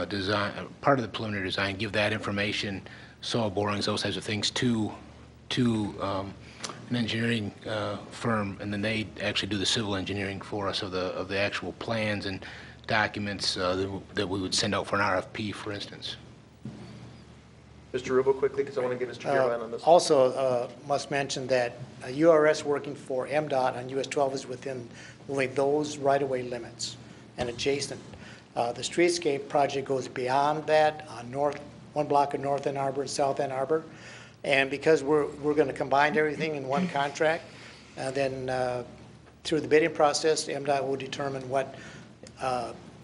design, part of the preliminary design, give that information, soil borings, those types of things to an engineering firm, and then they actually do the civil engineering for us of the actual plans and documents that we would send out for an RFP, for instance. Mr. Rubel, quickly, because I want to get Mr. Gearbaugh on this. Also, must mention that URS working for MDOT on US 12 is within only those right-of-way limits and adjacent. The streetscape project goes beyond that, one block of North Ann Arbor and South Ann Arbor. And because we're going to combine everything in one contract, then through the bidding process, MDOT will determine what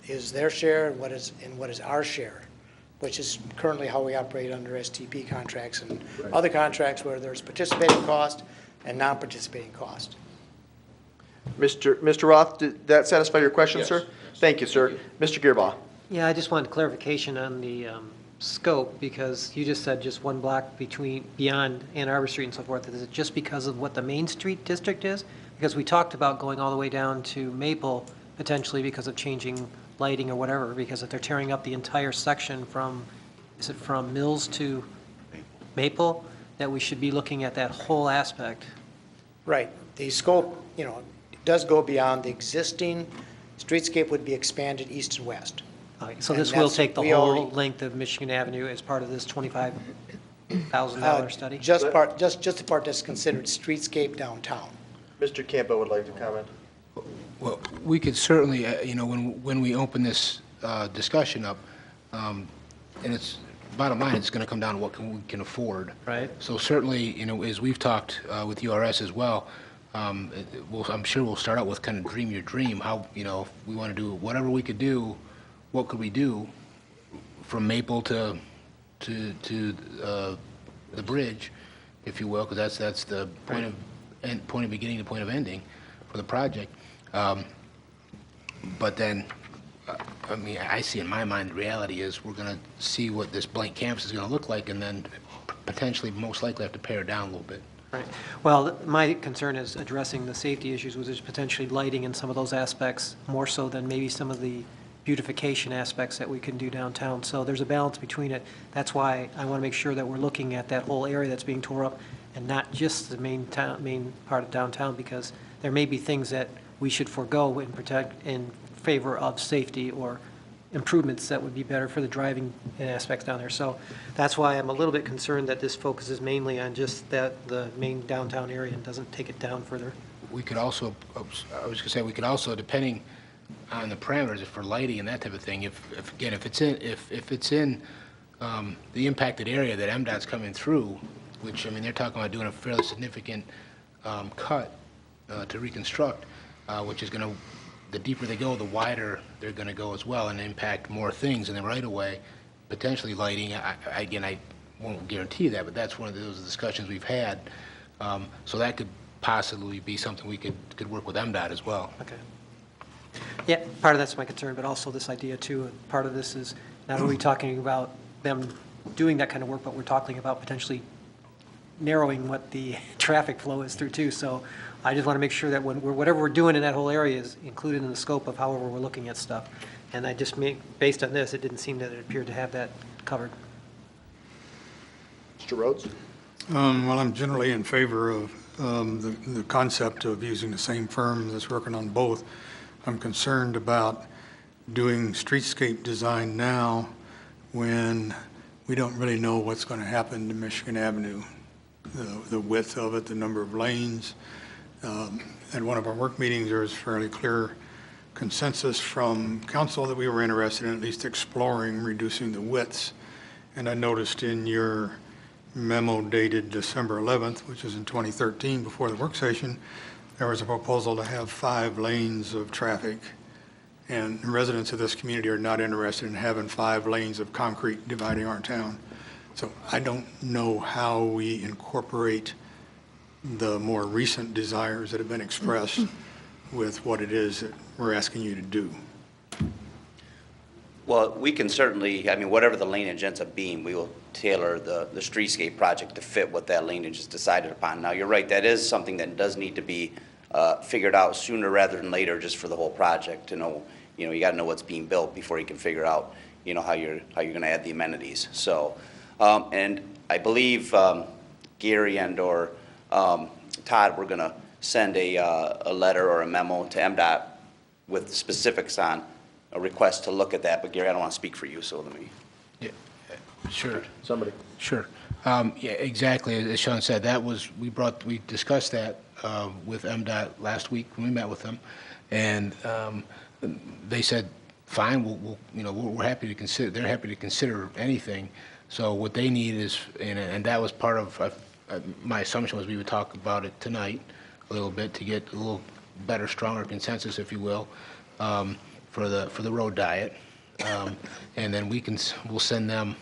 is their share and what is our share, which is currently how we operate under STP contracts and other contracts where there's participating cost and non-participating cost. Mr. Roth, did that satisfy your question, Yes. sir? Thank you, sir. Mr. Gearbaugh. Yeah, I just wanted clarification on the scope, because you just said just one block beyond Ann Arbor Street and so forth. Is it just because of what the Main Street district is? Because we talked about going all the way down to Maple, potentially because of changing lighting or whatever, because if they're tearing up the entire section from Mills to Maple, that we should be looking at that whole aspect. Right. The scope, it does go beyond the existing. Streetscape would be expanded east and west. Okay, so And this will take the whole already- length of Michigan Avenue as part of this $25,000 study? Just the part that's considered streetscape downtown. Mr. Campo would like to comment. Well, we could certainly, when we open this discussion up, and it's, bottom line, it's going to come down to what we can afford. Right. So certainly, as we've talked with URS as well, I'm sure we'll start out with kind of dream your dream. How, if we want to do whatever we could do, what could we do from Maple to the bridge, if you will, because that's the point of beginning, the point of ending for the project. But then, I see in my mind, the reality is we're going to see what this blank canvas is going to look like, and then potentially, most likely, have to pare it down a little bit. Right. Well, my concern is addressing the safety issues, which is potentially lighting in some of those aspects, more so than maybe some of the beautification aspects that we can do downtown. So there's a balance between it. That's why I want to make sure that we're looking at that whole area that's being tore up and not just the main part of downtown, because there may be things that we should forego and protect in favor of safety or improvements that would be better for the driving aspects down there. So that's why I'm a little bit concerned that this focuses mainly on just the main downtown area and doesn't take it down further. We could also, I was gonna say, we could also, depending on the parameters for lighting and that type of thing, if it's in the impacted area that MDOT's coming through, which, I mean, they're talking about doing a fairly significant cut to reconstruct, which is gonna, the deeper they go, the wider they're gonna go as well and impact more things in the right of way, potentially lighting. Again, I won't guarantee that, but that's one of those discussions we've had. So that could possibly be something we could work with MDOT as well. Okay. Yeah, part of that's my concern, but also this idea too, part of this is not only talking about them doing that kind of work, but we're talking about potentially narrowing what the traffic flow is through too. So I just want to make sure that whatever we're doing in that whole area is included in the scope of however we're looking at stuff. And I just based on this, it didn't seem that it appeared to have that covered. Mr. Rhodes? Well, I'm generally in favor of the concept of using the same firm that's working on both. I'm concerned about doing streetscape design now when we don't really know what's going to happen to Michigan Avenue, the width of it, the number of lanes. At one of our work meetings, there was fairly clear consensus from council that we were interested in at least exploring reducing the widths. And I noticed in your memo dated December 11th, which is in 2013, before the work session, there was a proposal to have 5 lanes of traffic. And residents of this community are not interested in having 5 lanes of concrete dividing our town. So I don't know how we incorporate the more recent desires that have been expressed with what it is that we're asking you to do. Well, we can certainly, I mean, whatever the lineage ends up being, we will tailor the streetscape project to fit what that lineage is decided upon. Now, you're right, that is something that does need to be figured out sooner rather than later, just for the whole project to know, you know, you gotta know what's being built before you can figure out, you know, how you're gonna add the amenities. So, and I believe Gary and or Todd were gonna send a letter or a memo to MDOT with specifics on a request to look at that, but Gary, I don't want to speak for you, so let me. Yeah, sure. Somebody. Sure. Yeah, exactly. As Sean said, that was, we discussed that with MDOT last week when we met with them, and they said, fine, we'll you know, we're happy to consider, they're happy to consider anything. So what they need is, and that was part of, my assumption was we would talk about it tonight a little bit to get a little better, stronger consensus, if you will, for the road diet. And then we'll send them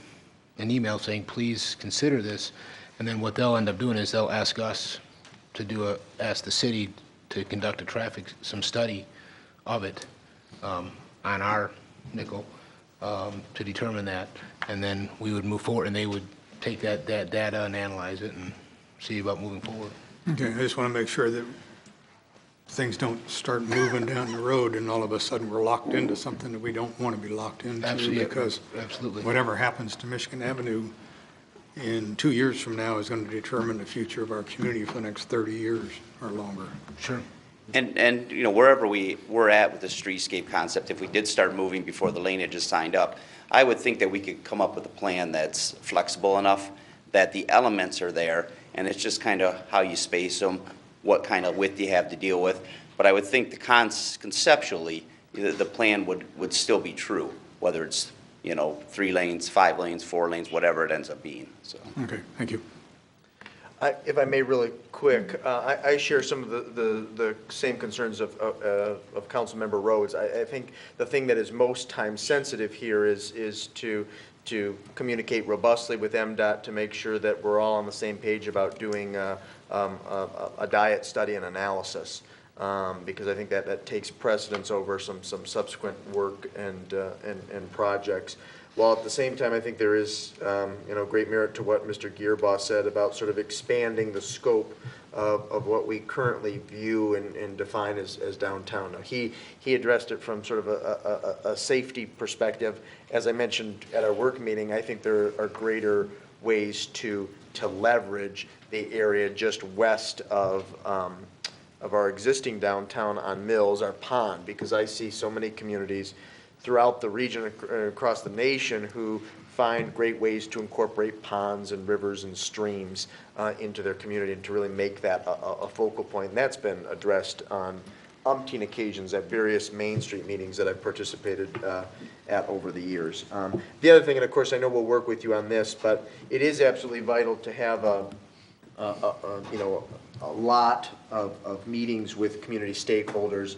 an email saying, please consider this. And then what they'll end up doing is they'll ask us to ask the city to conduct some study of it on our nickel to determine that. And then we would move forward and they would take that data and analyze it and see about moving forward. Okay, I just want to make sure that things don't start moving down the road and all of a sudden we're locked into something that we don't want to be locked into. Absolutely. Because Absolutely. whatever happens to Michigan Avenue in 2 years from now is going to determine the future of our community for the next 30 years or longer. Sure. And you know, wherever we're at with the streetscape concept, if we did start moving before the lineage is signed up, I would think that we could come up with a plan that's flexible enough that the elements are there, and it's just kind of how you space them, what kind of width you have to deal with. But I would think conceptually, the plan would still be true, whether it's, you know, 3 lanes, 5 lanes, 4 lanes, whatever it ends up being, so. Okay, thank you. If I may, really quick, I share some of the same concerns of Councilmember Rhodes. I think the thing that is most time sensitive here is to communicate robustly with MDOT to make sure that we're all on the same page about doing a diet study and analysis, because I think that takes precedence over some subsequent work and projects. While at the same time, I think there is, you know, great merit to what Mr. Gearboss said about sort of expanding the scope of what we currently view and define as downtown. Now, he addressed it from sort of a safety perspective. As I mentioned at our work meeting, I think there are greater ways to leverage the area just west of of our existing downtown on Mills, our pond, because I see so many communities throughout the region, across the nation, who find great ways to incorporate ponds and rivers and streams into their community and to really make that a focal point. And that's been addressed on umpteen occasions at various Main Street meetings that I've participated at over the years. The other thing, and of course I know we'll work with you on this, but it is absolutely vital to have a lot of meetings with community stakeholders,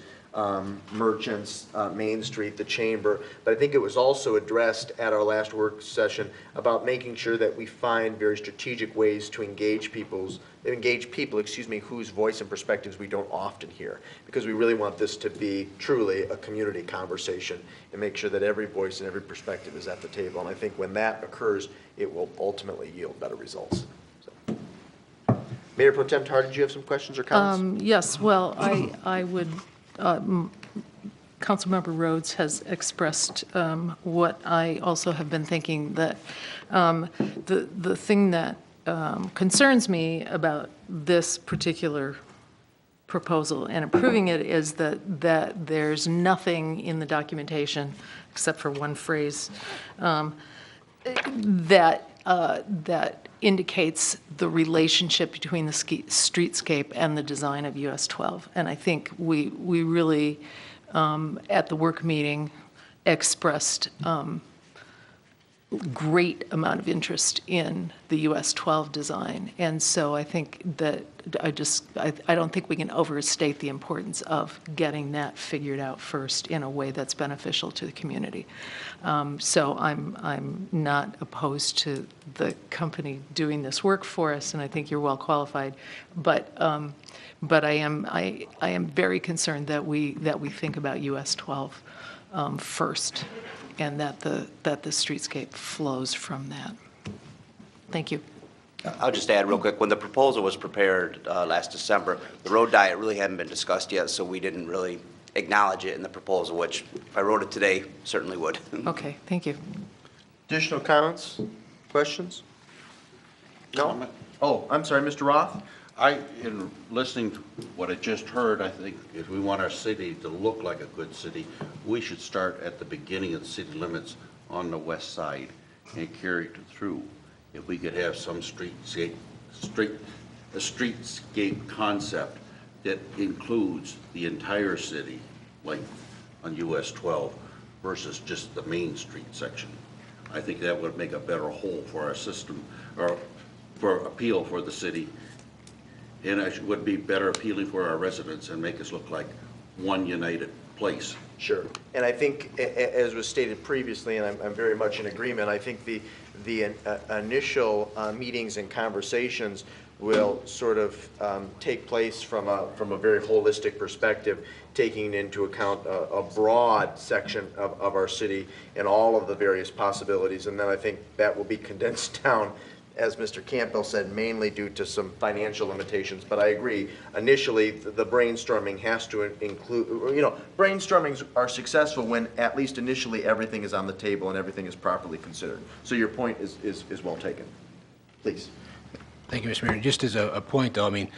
merchants, Main Street, the Chamber, but I think it was also addressed at our last work session about making sure that we find very strategic ways to engage people, whose voice and perspectives we don't often hear, because we really want this to be truly a community conversation and make sure that every voice and every perspective is at the table. And I think when that occurs, it will ultimately yield better results. So. Mayor Pro Tem Tar, did you have some questions or comments? Yes, well, I would, Councilmember Rhodes has expressed what I also have been thinking, that the thing that concerns me about this particular proposal and approving it is that there's nothing in the documentation, except for one phrase, that indicates the relationship between the streetscape and the design of US 12. And I think we really, at the work meeting, expressed great amount of interest in the US 12 design. And so I think that I don't think we can overstate the importance of getting that figured out first in a way that's beneficial to the community. So I'm not opposed to the company doing this work for us, and I think you're well qualified. But I am very concerned that we think about US 12 first, and that the streetscape flows from that. Thank you. I'll just add real quick, when the proposal was prepared last December, the road diet really hadn't been discussed yet, so we didn't really acknowledge it in the proposal, which if I wrote it today, certainly would. Okay, thank you. Additional comments, questions? No? Comment? Oh, I'm sorry, Mr. Roth? In listening to what I just heard, I think if we want our city to look like a good city, we should start at the beginning of the city limits on the west side and carry it through. If we could have some streetscape concept that includes the entire city, like on US 12, versus just the Main Street section. I think that would make a better whole for our system, or for appeal for the city. And it would be better appealing for our residents and make us look like one united place. Sure. And I think, as was stated previously, and I'm very much in agreement, I think the initial meetings and conversations will sort of take place from a very holistic perspective, taking into account a broad section of our city and all of the various possibilities. And then I think that will be condensed down, as Mr. Campbell said, mainly due to some financial limitations. But I agree, initially, the brainstorming has to include, brainstormings are successful when, at least initially, everything is on the table and everything is properly considered. So your point is well taken. Please. Thank you, Mr. Mayor. Just as a point, though, I mean,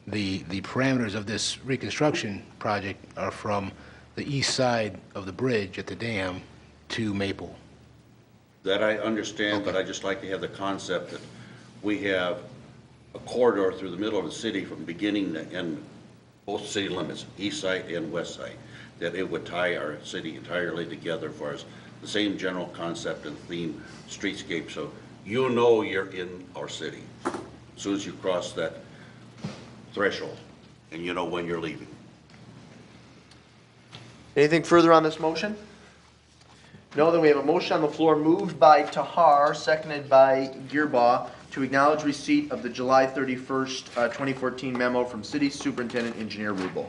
the parameters of this reconstruction project are from the east side of the bridge at the dam to Maple. That I understand, but I just like to have the concept that we have a corridor through the middle of the city from beginning to end, both city limits, east side and west side, that it would tie our city entirely together for us, the same general concept and theme, streetscape, so you know you're in our city as soon as you cross that threshold, and you know when you're leaving. Anything further on this motion? No, then we have a motion on the floor moved by Tahar, seconded by Gearbaugh, to acknowledge receipt of the July 31st, 2014 memo from City Superintendent Engineer Rubel.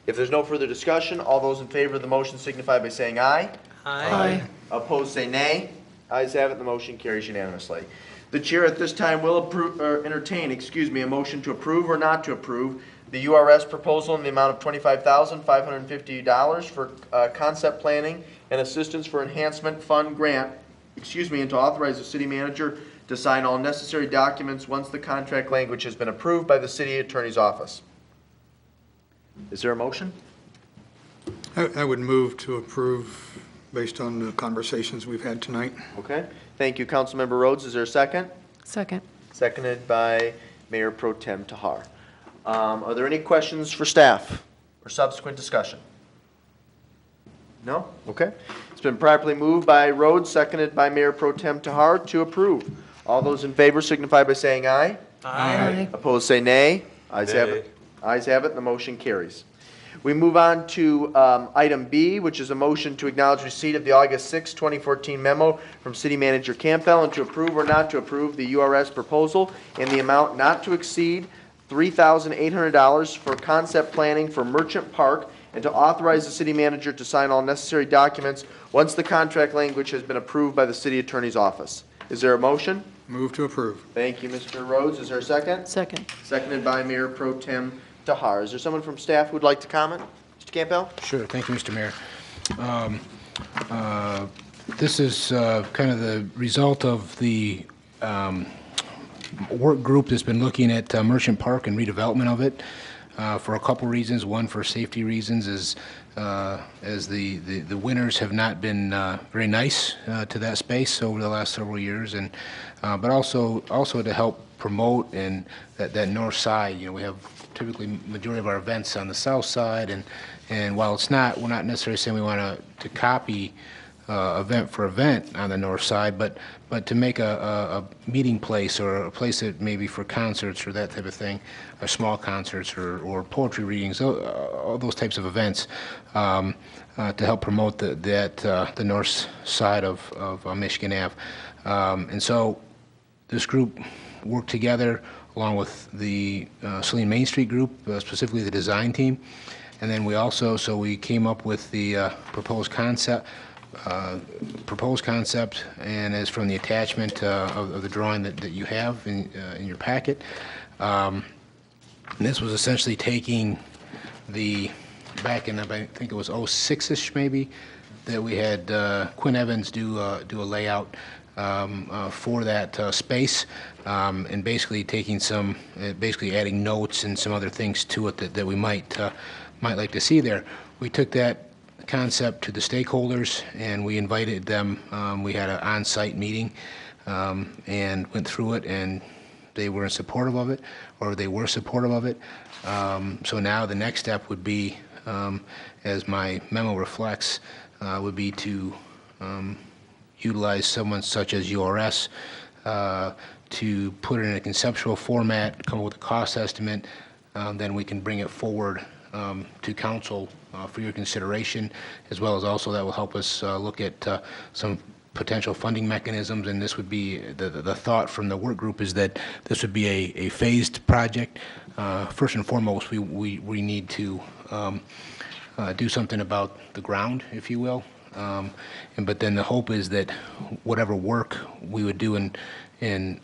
If there's no further discussion, all those in favor of the motion signify by saying aye. Aye. Opposed, say nay. Ayes have it, the motion carries unanimously. The chair at this time will entertain a motion to approve or not to approve the URS proposal in the amount of $25,550 for concept planning and assistance for enhancement fund grant, and to authorize the city manager to sign all necessary documents once the contract language has been approved by the city attorney's office. Is there a motion? I would move to approve based on the conversations we've had tonight. Okay. Thank you, Councilmember Rhodes. Is there a second? Second. Seconded by Mayor Pro Tem Tahar. Are there any questions for staff or subsequent discussion? No? Okay. It's been properly moved by Rhodes, seconded by Mayor Pro Tem Tahar to approve. All those in favor signify by saying aye. Aye. Opposed, say nay. Ayes have it. Ayes have it, and the motion carries. We move on to item B, which is a motion to acknowledge receipt of the August 6, 2014 memo from City Manager Campbell and to approve or not to approve the URS proposal in the amount not to exceed $3,800 for concept planning for Merchant Park and to authorize the city manager to sign all necessary documents once the contract language has been approved by the city attorney's office. Is there a motion? Move to approve. Thank you, Mr. Rhodes. Is there a second? Second. Seconded by Mayor Pro Tem Tahar. Is there someone from staff who would like to comment? Mr. Campbell? Sure, thank you, Mr. Mayor. This is kind of the result of the work group that's been looking at Merchant Park and redevelopment of it for a couple reasons. One, for safety reasons, is as the winters have not been very nice to that space over the last several years, and but also to help promote and that north side. You know, we have typically majority of our events on the south side, and while we're not necessarily saying we want to copy event for event on the north side, but to make a meeting place or a place that maybe for concerts or that type of thing, or small concerts or poetry readings, all those types of events, to help promote the north side of Michigan Ave. And so this group worked together along with the Saline Main Street group, specifically the design team, and then we came up with the proposed concept, and as from the attachment of the drawing that you have in your packet. And this was essentially taking back in, I think it was 06-ish maybe, that we had Quinn Evans do a layout for that space, and basically basically adding notes and some other things to it that we might like to see there. We took that concept to the stakeholders and we invited them. We had an on-site meeting and went through it, and they were supportive of it. So now the next step would be, as my memo reflects, would be to utilize someone such as URS to put it in a conceptual format, come up with a cost estimate, then we can bring it forward to council for your consideration, as well as also that will help us look at some potential funding mechanisms. And this would be, the thought from the work group is that this would be a phased project. First and foremost, we need to do something about the ground, if you will. But then the hope is that whatever work we would do in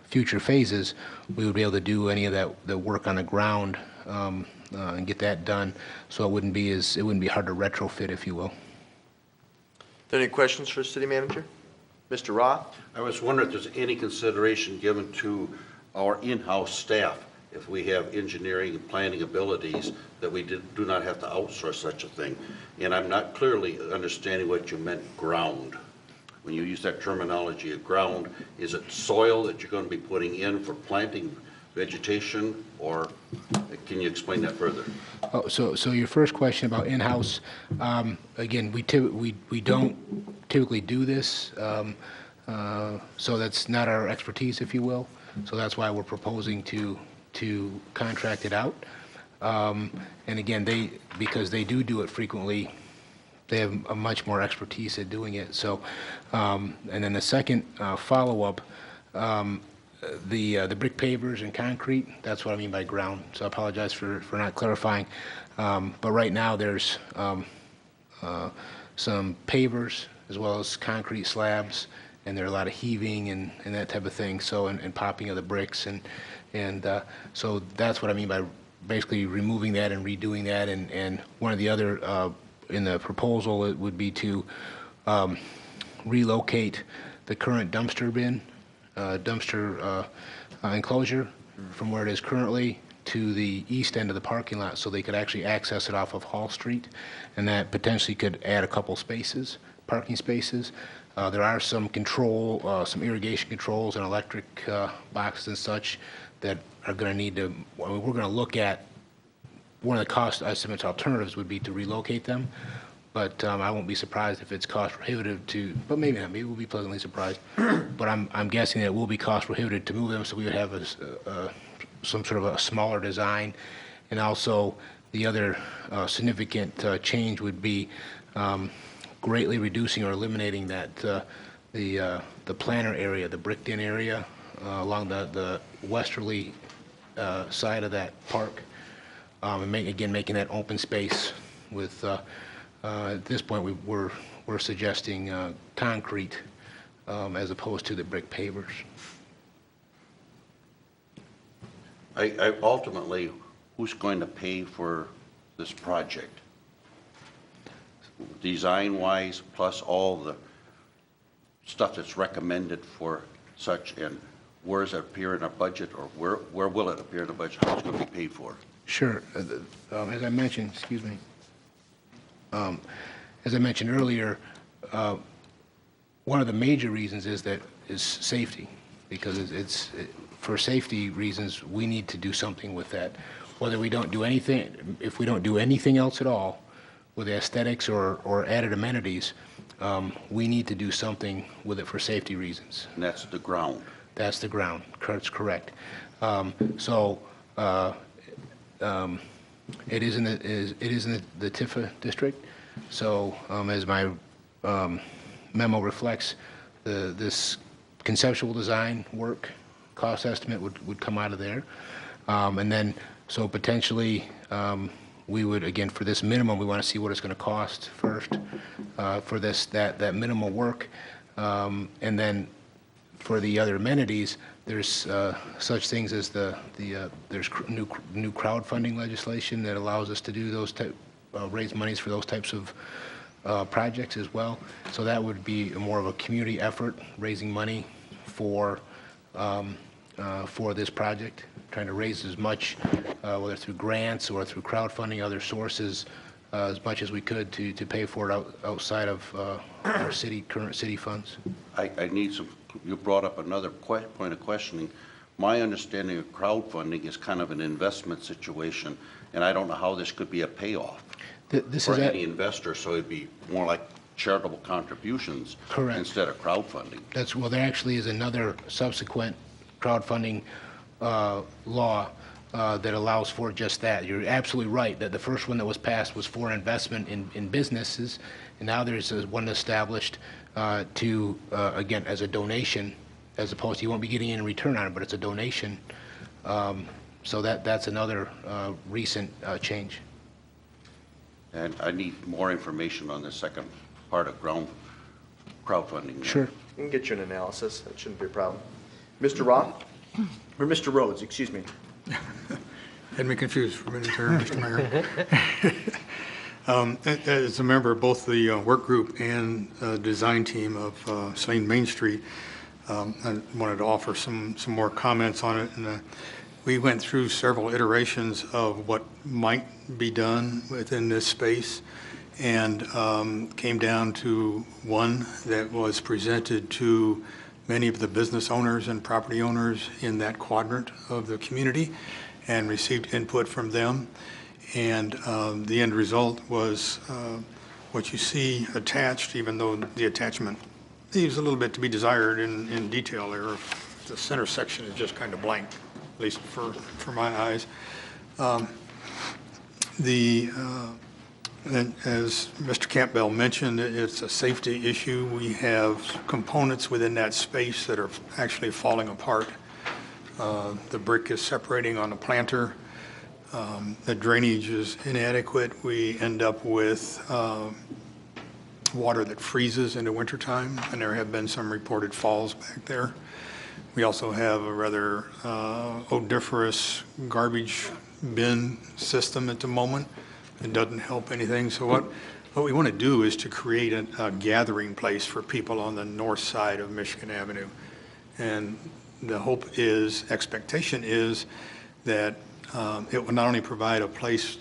future phases, we would be able to do any of the work on the ground and get that done, so it wouldn't be hard to retrofit, if you will. Are there any questions for City Manager? Mr. Roth? I was wondering if there's any consideration given to our in-house staff, if we have engineering and planning abilities, that we do not have to outsource such a thing. And I'm not clearly understanding what you meant ground. When you use that terminology of ground, is it soil that you're going to be putting in for planting vegetation, or can you explain that further? Oh, so your first question about in-house, again, we don't typically do this, so that's not our expertise, if you will. So that's why we're proposing to contract it out. And again, because they do it frequently, they have a much more expertise at doing it. So, and then the second follow-up, the brick pavers and concrete, that's what I mean by ground. So I apologize for not clarifying. But right now there's some pavers as well as concrete slabs, and there are a lot of heaving and that type of thing. So and popping of the bricks, and so that's what I mean by basically removing that and redoing that. And one of the other in the proposal, it would be to relocate the current dumpster enclosure from where it is currently to the east end of the parking lot so they could actually access it off of Hall Street, and that potentially could add a couple spaces, parking spaces. There are some some irrigation controls and electric boxes and such that are going to need to, I mean, we're going to look at, one of the cost estimates alternatives would be to relocate them, but I won't be surprised if it's cost prohibitive to, but maybe not, maybe we'll be pleasantly surprised. But I'm guessing that it will be cost prohibitive to move them, so we would have some sort of a smaller design. And also, the other significant change would be greatly reducing or eliminating that the planter area, the bricked-in area along the westerly side of that park, and making that open space with. At this point, we're suggesting concrete as opposed to the brick pavers. Ultimately, who's going to pay for this project? Design-wise, plus all the stuff that's recommended for such, and where does it appear in our budget, or where will it appear in the budget? How it's going to be paid for? Sure. As I mentioned, excuse me. As I mentioned earlier, one of the major reasons is safety, because for safety reasons, we need to do something with that. Whether we don't do anything, if we don't do anything else at all with the aesthetics or added amenities, we need to do something with it for safety reasons. And that's the ground. That's the ground. That's correct. It is in the Tifa district. So as my memo reflects, this conceptual design work cost estimate would come out of there. And then, so potentially, we would, again, for this minimum, we want to see what it's going to cost first for that minimal work. And then for the other amenities, there's such things as there's new crowdfunding legislation that allows us to do those raise monies for those types of projects as well. So that would be more of a community effort, raising money for this project, trying to raise as much, whether through grants or through crowdfunding, other sources, as much as we could to pay for it outside of our current city funds. I need some, you brought up another point of questioning. My understanding of crowdfunding is kind of an investment situation, and I don't know how this could be a payoff for any investor, so it'd be more like charitable contributions. Correct. Instead of crowdfunding. Well, there actually is another subsequent crowdfunding law that allows for just that. You're absolutely right that the first one that was passed was for investment in businesses, and now there's one established to, again, as a donation, as opposed to, you won't be getting any return on it, but it's a donation. So that's another recent change. And I need more information on the second part of crowdfunding. Sure. We can get you an analysis. That shouldn't be a problem. Mr. Roth? Or Mr. Rhodes, excuse me. Had me confused for a minute there, Mr. Mayor. As a member of both the work group and design team of Saline Main Street, I wanted to offer some more comments on it. And we went through several iterations of what might be done within this space, and came down to one that was presented to many of the business owners and property owners in that quadrant of the community, and received input from them. And the end result was what you see attached, even though the attachment leaves a little bit to be desired in detail there. The center section is just kind of blank, at least for my eyes. And as Mr. Campbell mentioned, it's a safety issue. We have components within that space that are actually falling apart. The brick is separating on the planter. The drainage is inadequate. We end up with water that freezes in the wintertime, and there have been some reported falls back there. We also have a rather odoriferous garbage bin system at the moment. It doesn't help anything. So what we want to do is to create a gathering place for people on the north side of Michigan Avenue. And the hope is, expectation is that it would not only provide a place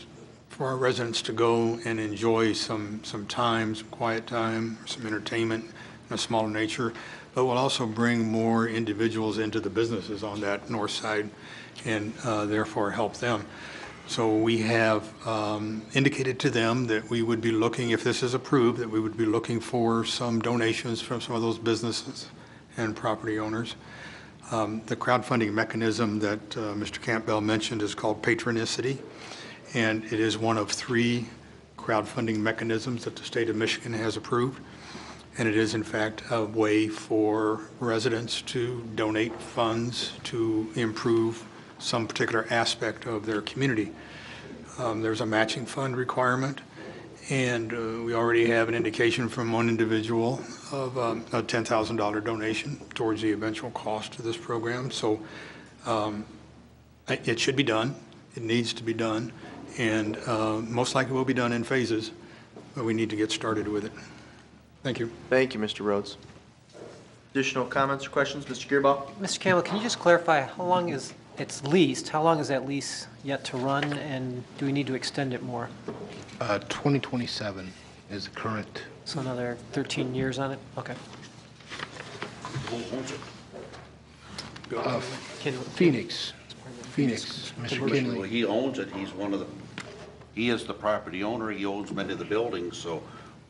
for our residents to go and enjoy some time, some quiet time, some entertainment in a smaller nature, but will also bring more individuals into the businesses on that north side and therefore help them. So we have indicated to them that we would be looking, if this is approved, that we would be looking for some donations from some of those businesses and property owners. The crowdfunding mechanism that Mr. Campbell mentioned is called Patronicity, and it is one of 3 crowdfunding mechanisms that the state of Michigan has approved. And it is, in fact, a way for residents to donate funds to improve some particular aspect of their community. There's a matching fund requirement, and we already have an indication from one individual of a $10,000 donation towards the eventual cost of this program. So it should be done. It needs to be done, and most likely will be done in phases, but we need to get started with it. Thank you. Thank you, Mr. Rhodes. Additional comments or questions? Mr. Gearbaugh? Mr. Campbell, can you just clarify how long is it's leased? How long is that lease yet to run, and do we need to extend it more? 2027 is the current. So another 13 years on it? Okay. Who owns it? Phoenix, Mr. Well, Kinley. he owns it, he is the property owner, he owns many of the buildings, so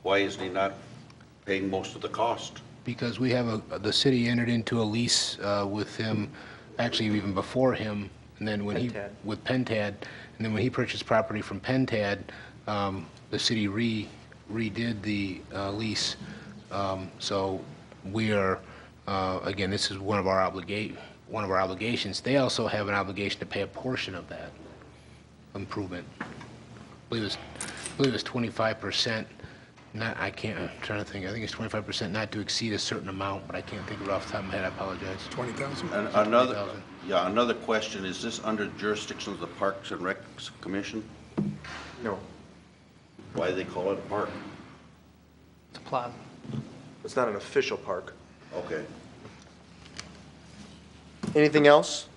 why isn't he not paying most of the cost? Because we have the city entered into a lease with him, actually even before him, and then when Pentad. with Pentad, and then when he purchased property from Pentad, the city redid the lease. So we are, again, this is one of our obligations. They also have an obligation to pay a portion of that improvement. I believe it's 25%. I'm trying to think. I think it's 25% not to exceed a certain amount, but I can't think of it off the top of my head. I apologize. 20,000? And another question, is this under jurisdiction of the Parks and Recs Commission? No. Why do they call it a park? It's a plot. It's not an official park. Okay. Anything else?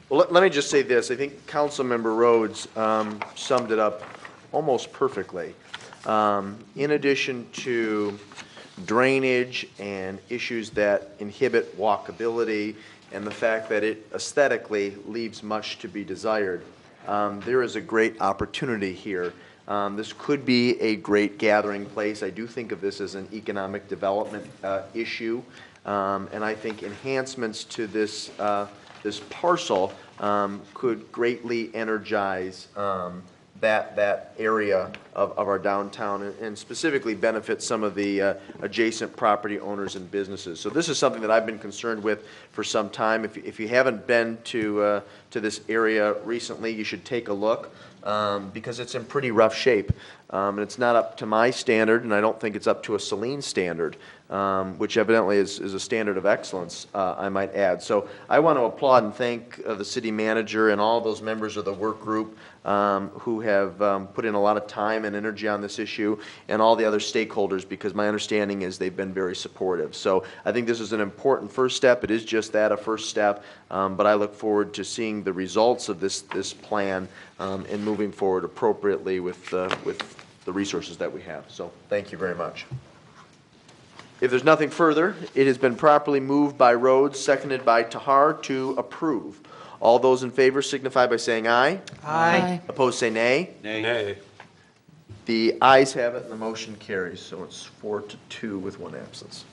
Well, let me just say this. I think Councilmember Rhodes summed it up almost perfectly. In addition to drainage and issues that inhibit walkability and the fact that it aesthetically leaves much to be desired, there is a great opportunity here. This could be a great gathering place. I do think of this as an economic development issue, and I think enhancements to this parcel could greatly energize that area of our downtown and specifically benefit some of the adjacent property owners and businesses. So this is something that I've been concerned with for some time. If you haven't been to this area recently, you should take a look because it's in pretty rough shape. And it's not up to my standard, and I don't think it's up to a Saline standard, which evidently is a standard of excellence, I might add. So I want to applaud and thank the city manager and all those members of the work group who have put in a lot of time and energy on this issue, and all the other stakeholders, because my understanding is they've been very supportive. So I think this is an important first step. It is just that, a first step, but I look forward to seeing the results of this plan and moving forward appropriately with the resources that we have. So thank you very much. If there's nothing further, it has been properly moved by Rhodes, seconded by Tahar to approve. All those in favor signify by saying aye. Aye. Opposed, say nay. Nay. The ayes have it, and the motion carries. So it's 4-2 with one absence.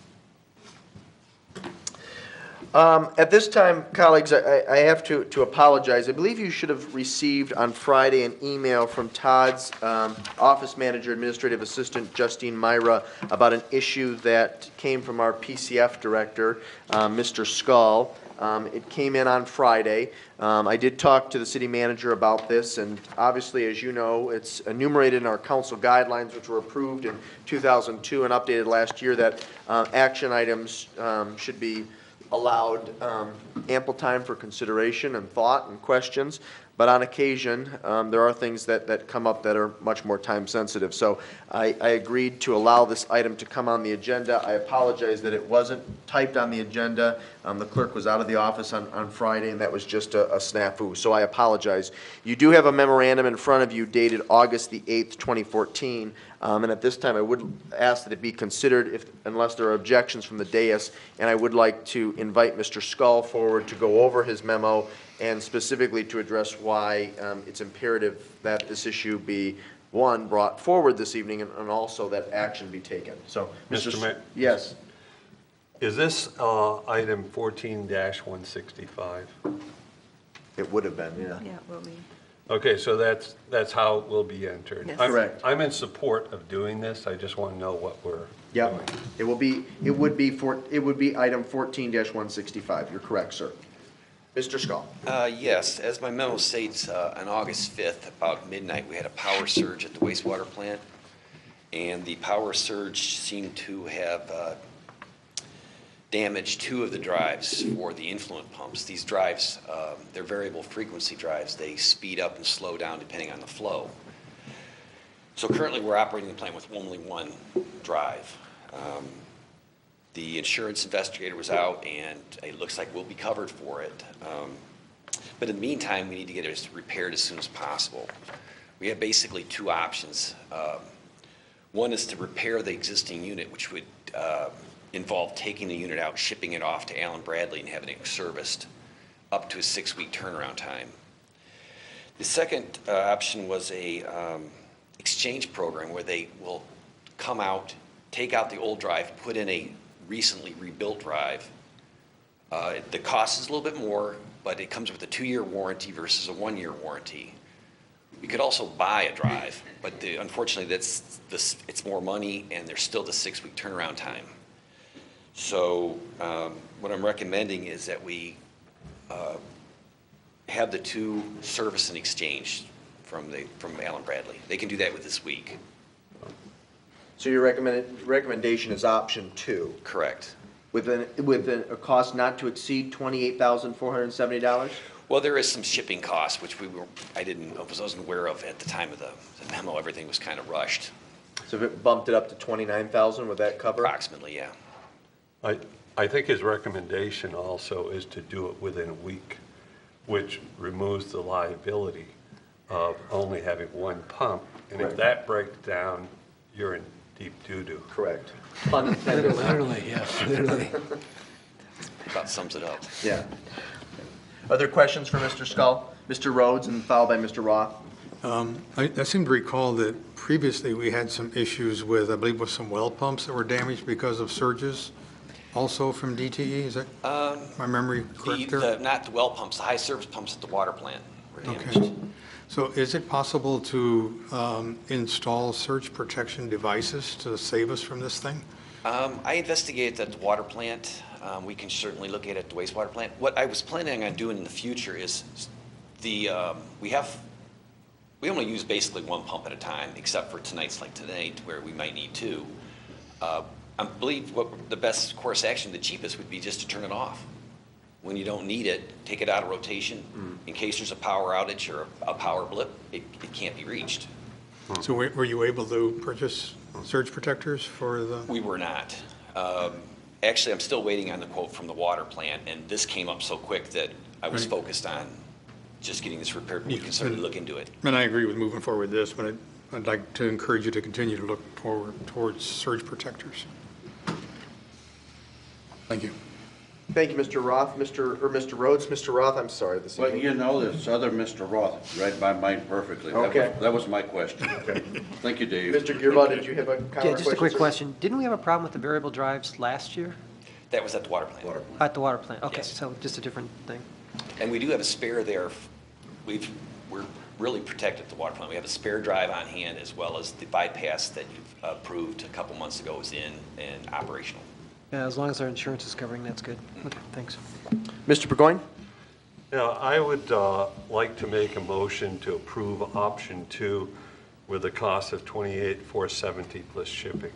At this time, colleagues, I have to apologize. I believe you should have received on Friday an email from Todd's office manager, administrative assistant, Justine Myra, about an issue that came from our PCF director, Mr. Skull. It came in on Friday. I did talk to the city manager about this, and obviously, as you know, it's enumerated in our council guidelines, which were approved in 2002 and updated last year, that action items should be allowed ample time for consideration and thought and questions, but on occasion, there are things that come up that are much more time sensitive. So I agreed to allow this item to come on the agenda. I apologize that it wasn't typed on the agenda. The clerk was out of the office on Friday, and that was just a snafu, so I apologize. You do have a memorandum in front of you dated August the 8th, 2014, and at this time, I would ask that it be considered unless there are objections from the dais, and I would like to invite Mr. Scull forward to go over his memo and specifically to address why it's imperative that this issue be, one, brought forward this evening, and also that action be taken. So, Mr. Mayor? Yes. Is this item 14-165? It would have been, yeah. Yeah, it will be. Okay, so that's how it will be entered. Yes. Correct. I'm in support of doing this. I just want to know what we're Yep. doing. It would be item 14-165. You're correct, sir. Mr. Scull. Yes, as my memo states, on August 5th, about midnight, we had a power surge at the wastewater plant, and the power surge seemed to have damaged 2 of the drives for the influent pumps. These drives, they're variable frequency drives. They speed up and slow down depending on the flow. So currently, we're operating the plant with only 1 drive. The insurance investigator was out, and it looks like we'll be covered for it. But in the meantime, we need to get it repaired as soon as possible. We have basically 2 options. One is to repair the existing unit, which would involve taking the unit out, shipping it off to Allen Bradley, and having it serviced up to a 6-week turnaround time. The second option was a exchange program where they will come out, take out the old drive, put in a recently rebuilt drive. The cost is a little bit more, but it comes with a 2-year warranty versus a 1-year warranty. We could also buy a drive, but unfortunately, it's more money, and there's still the 6-week turnaround time. So what I'm recommending is that we have the 2 service and exchange from Allen Bradley. They can do that with this week. So your recommendation is option 2? Correct. With a cost not to exceed $28,470? Well, there is some shipping costs, which I wasn't aware of at the time of the memo. Everything was kind of rushed. So if it bumped it up to $29,000, would that cover? Approximately, yeah. I think his recommendation also is to do it within a week, which removes the liability of only having 1 pump. And if that breaks down, you're in deep doo-doo. Correct. Pun intended. Literally, yes, literally. About sums it up. Yeah. Other questions for Mr. Scull? Mr. Rhodes, and followed by Mr. Roth. I seem to recall that previously we had some issues with, I believe, with some well pumps that were damaged because of surges, also from DTE. Is that my memory correct there? Not the well pumps, the high service pumps at the water plant were damaged. Okay. So is it possible to install surge protection devices to save us from this thing? I investigated at the water plant. We can certainly look at it at the wastewater plant. What I was planning on doing in the future is we only use basically 1 pump at a time, except for tonight's like tonight, where we might need 2. I believe what the best course action, the cheapest, would be just to turn it off. When you don't need it, take it out of rotation. In case there's a power outage or a power blip, it can't be reached. So were you able to purchase surge protectors for the? We were not. Actually, I'm still waiting on the quote from the water plant, and this came up so quick that I was focused on just getting this repaired. We can certainly look into it. And I agree with moving forward with this, but I'd like to encourage you to continue to look forward towards surge protectors. Thank you. Thank you, Mr. Roth. Mr. Rhodes. Mr. Roth, I'm sorry this Well, evening. you know, this other Mr. Roth read my mind perfectly. Okay. That was my question. Thank you, Dave. Mr. Gearbaugh, did you have a comment? Yeah, just a quick sir? question. Didn't we have a problem with the variable drives last year? That was at the water plant. At the water plant? Okay, Yes. so just a different thing. And we do have a spare there. We're really protected at the water plant. We have a spare drive on hand, as well as the bypass that you've approved a couple months ago is in and operational. Yeah, as long as our insurance is covering, that's good. Okay, thanks. Mr. Burgoyne? Now, I would like to make a motion to approve option 2 with a cost of $28,470 plus shipping.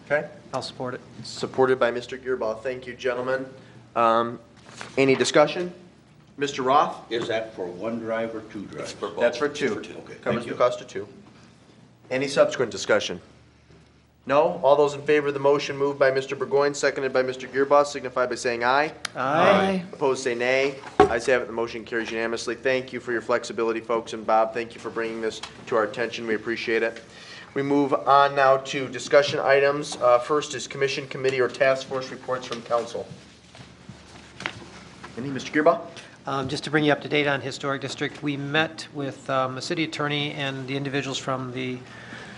Okay. I'll support it. Supported by Mr. Gearbaugh. Thank you, gentlemen. Any discussion? Mr. Roth? Is that for 1 drive or 2 drives? That's for 2. Okay, Covers thank the you. cost of 2. Any subsequent discussion? No? All those in favor of the motion moved by Mr. Burgoyne, seconded by Mr. Gearboss, signify by saying aye. Aye. Opposed, say nay. Ayes have it, the motion carries unanimously. Thank you for your flexibility, folks, and Bob, thank you for bringing this to our attention. We appreciate it. We move on now to discussion items. First is commission, committee, or task force reports from council. Any, Mr. Gearboss? Just to bring you up to date on Historic District, we met with the city attorney and the individuals from the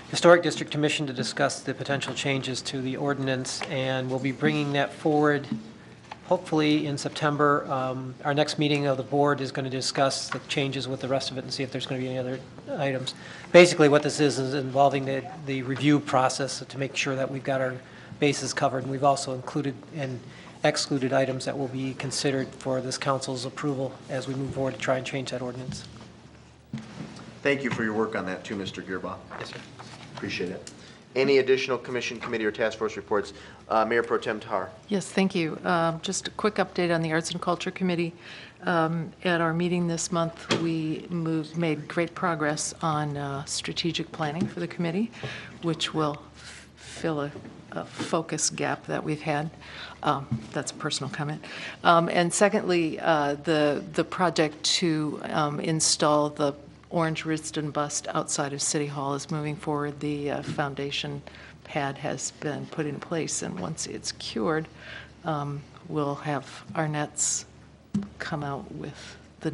Historic District Commission to discuss the potential changes to the ordinance, and we'll be bringing that forward hopefully in September. Our next meeting of the board is going to discuss the changes with the rest of it and see if there's going to be any other items. Basically, what this is involving the review process to make sure that we've got our bases covered, and we've also included and excluded items that will be considered for this council's approval as we move forward to try and change that ordinance. Thank you for your work on that too, Mr. Gearboss. Yes, sir. Appreciate it. Any additional commission, committee, or task force reports? Mayor Pro Tem Tahar. Yes, thank you. Just a quick update on the Arts and Culture Committee. At our meeting this month, we made great progress on strategic planning for the committee, which will fill a focus gap that we've had. That's a personal comment. And secondly, the project to install the orange Riston bust outside of City Hall is moving forward. The foundation pad has been put in place, and once it's cured, we'll have our nets come out with the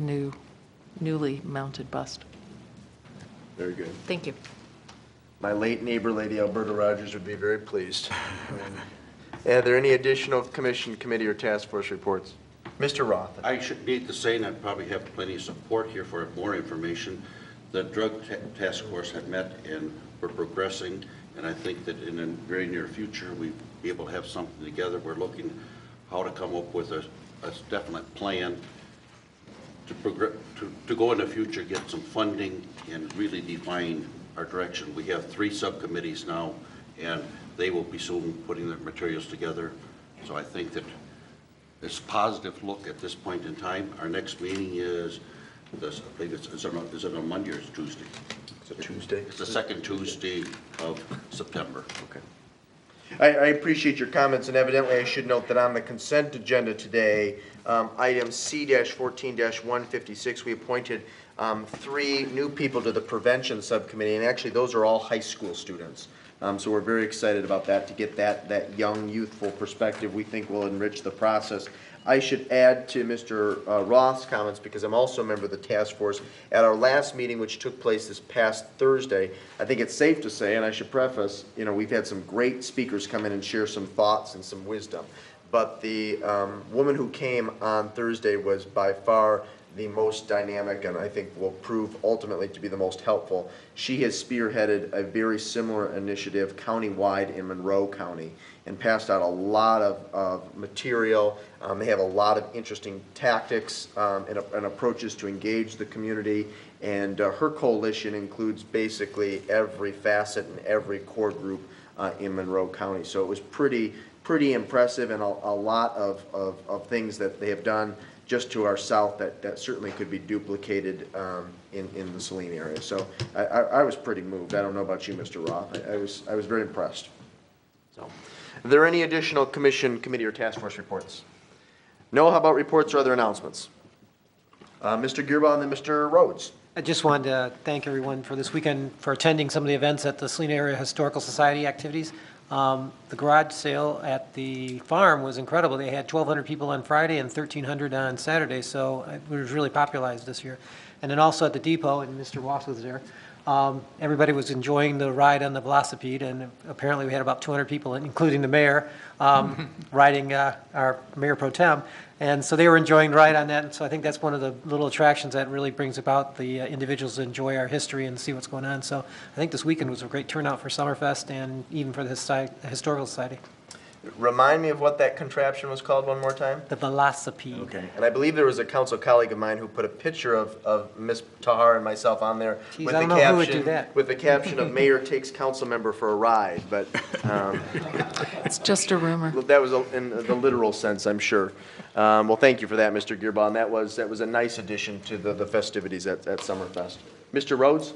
newly mounted bust. Very good. Thank you. My late neighbor, Lady Alberta Rogers, would be very pleased. Are there any additional commission, committee, or task force reports? Mr. Roth. I should need to say, and I probably have plenty of support here for more information, the drug task force had met and we're progressing, and I think that in the very near future, we'll be able to have something together. We're looking how to come up with a definite plan to go in the future, get some funding, and really define our direction. We have 3 subcommittees now, and they will be soon putting their materials together. So I think that it's a positive look at this point in time. Our next meeting is, I believe is it on Monday or is it Tuesday? It's a Tuesday. It's the second Tuesday of September. Okay. I appreciate your comments, and evidently I should note that on the consent agenda today, item C-14-156, we appointed 3 new people to the prevention subcommittee, and actually those are all high school students. So we're very excited about that, to get that young, youthful perspective we think will enrich the process. I should add to Mr. Roth's comments, because I'm also a member of the task force. At our last meeting, which took place this past Thursday, I think it's safe to say, and I should preface, we've had some great speakers come in and share some thoughts and some wisdom. But the woman who came on Thursday was by far the most dynamic, and I think will prove ultimately to be the most helpful. She has spearheaded a very similar initiative countywide in Monroe County and passed out a lot of material. They have a lot of interesting tactics and approaches to engage the community, and her coalition includes basically every facet and every core group in Monroe County. So it was pretty impressive, and a lot of things that they have done just to our south that certainly could be duplicated in the Saline area. So I was pretty moved. I don't know about you, Mr. Roth. I was very impressed. So, are there any additional commission, committee, or task force reports? No. How about reports or other announcements? Mr. Gearbaugh and then Mr. Rhodes. I just wanted to thank everyone for this weekend for attending some of the events at the Saline Area Historical Society activities. The garage sale at the farm was incredible. They had 1,200 people on Friday and 1,300 on Saturday, so it was really popularized this year. And then also at the depot, and Mr. Ross was there, everybody was enjoying the ride on the velocipede, and apparently we had about 200 people, including the mayor, riding our Mayor Pro Tem. And so they were enjoying the ride on that, and so I think that's one of the little attractions that really brings about the individuals to enjoy our history and see what's going on. So I think this weekend was a great turnout for Summerfest and even for the Historical Society. Remind me of what that contraption was called one more time? The velocipede. Okay. And I believe there was a council colleague of mine who put a picture of Ms. Tahar and myself on there with I the don't know who would do that. with the caption of "Mayor takes council member for a ride." But It's just a rumor. that was in the literal sense, I'm sure. Well, thank you for that, Mr. Gearbaugh. And that was a nice addition to the festivities at Summerfest. Mr. Rhodes?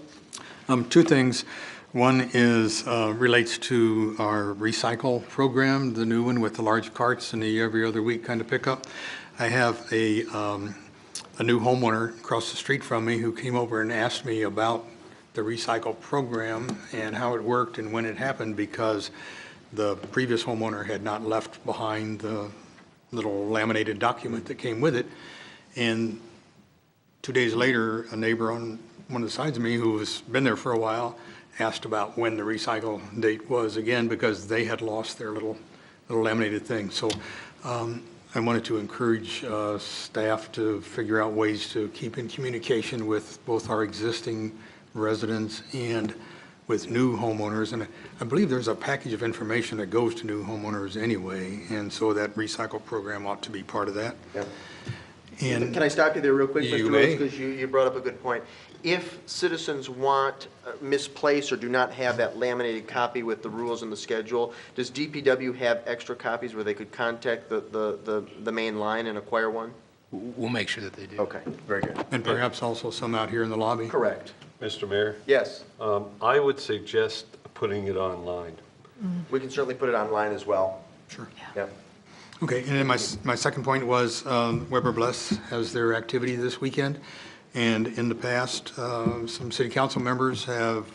2 things. One is, relates to our recycle program, the new one with the large carts and the every other week kind of pickup. I have a new homeowner across the street from me who came over and asked me about the recycle program and how it worked and when it happened, because the previous homeowner had not left behind the little laminated document that came with it. And 2 days later, a neighbor on one of the sides of me who has been there for a while asked about when the recycle date was again, because they had lost their little laminated thing. So I wanted to encourage staff to figure out ways to keep in communication with both our existing residents and with new homeowners. And I believe there's a package of information that goes to new homeowners anyway, and so that recycle program ought to be part of that. Yeah. And can I stop you there real quick, You Mr. may. Rhodes, because you brought up a good point. If citizens want, misplace or do not have that laminated copy with the rules and the schedule, does DPW have extra copies where they could contact the main line and acquire one? We'll make sure that they do. Okay, very good. And perhaps also some out here in the lobby? Correct. Mr. Mayor, Yes, I would suggest putting it online. we can certainly put it online as well. Sure. Yeah. Okay, and then my second point was Weber Bless has their activity this weekend. And in the past, some city council members have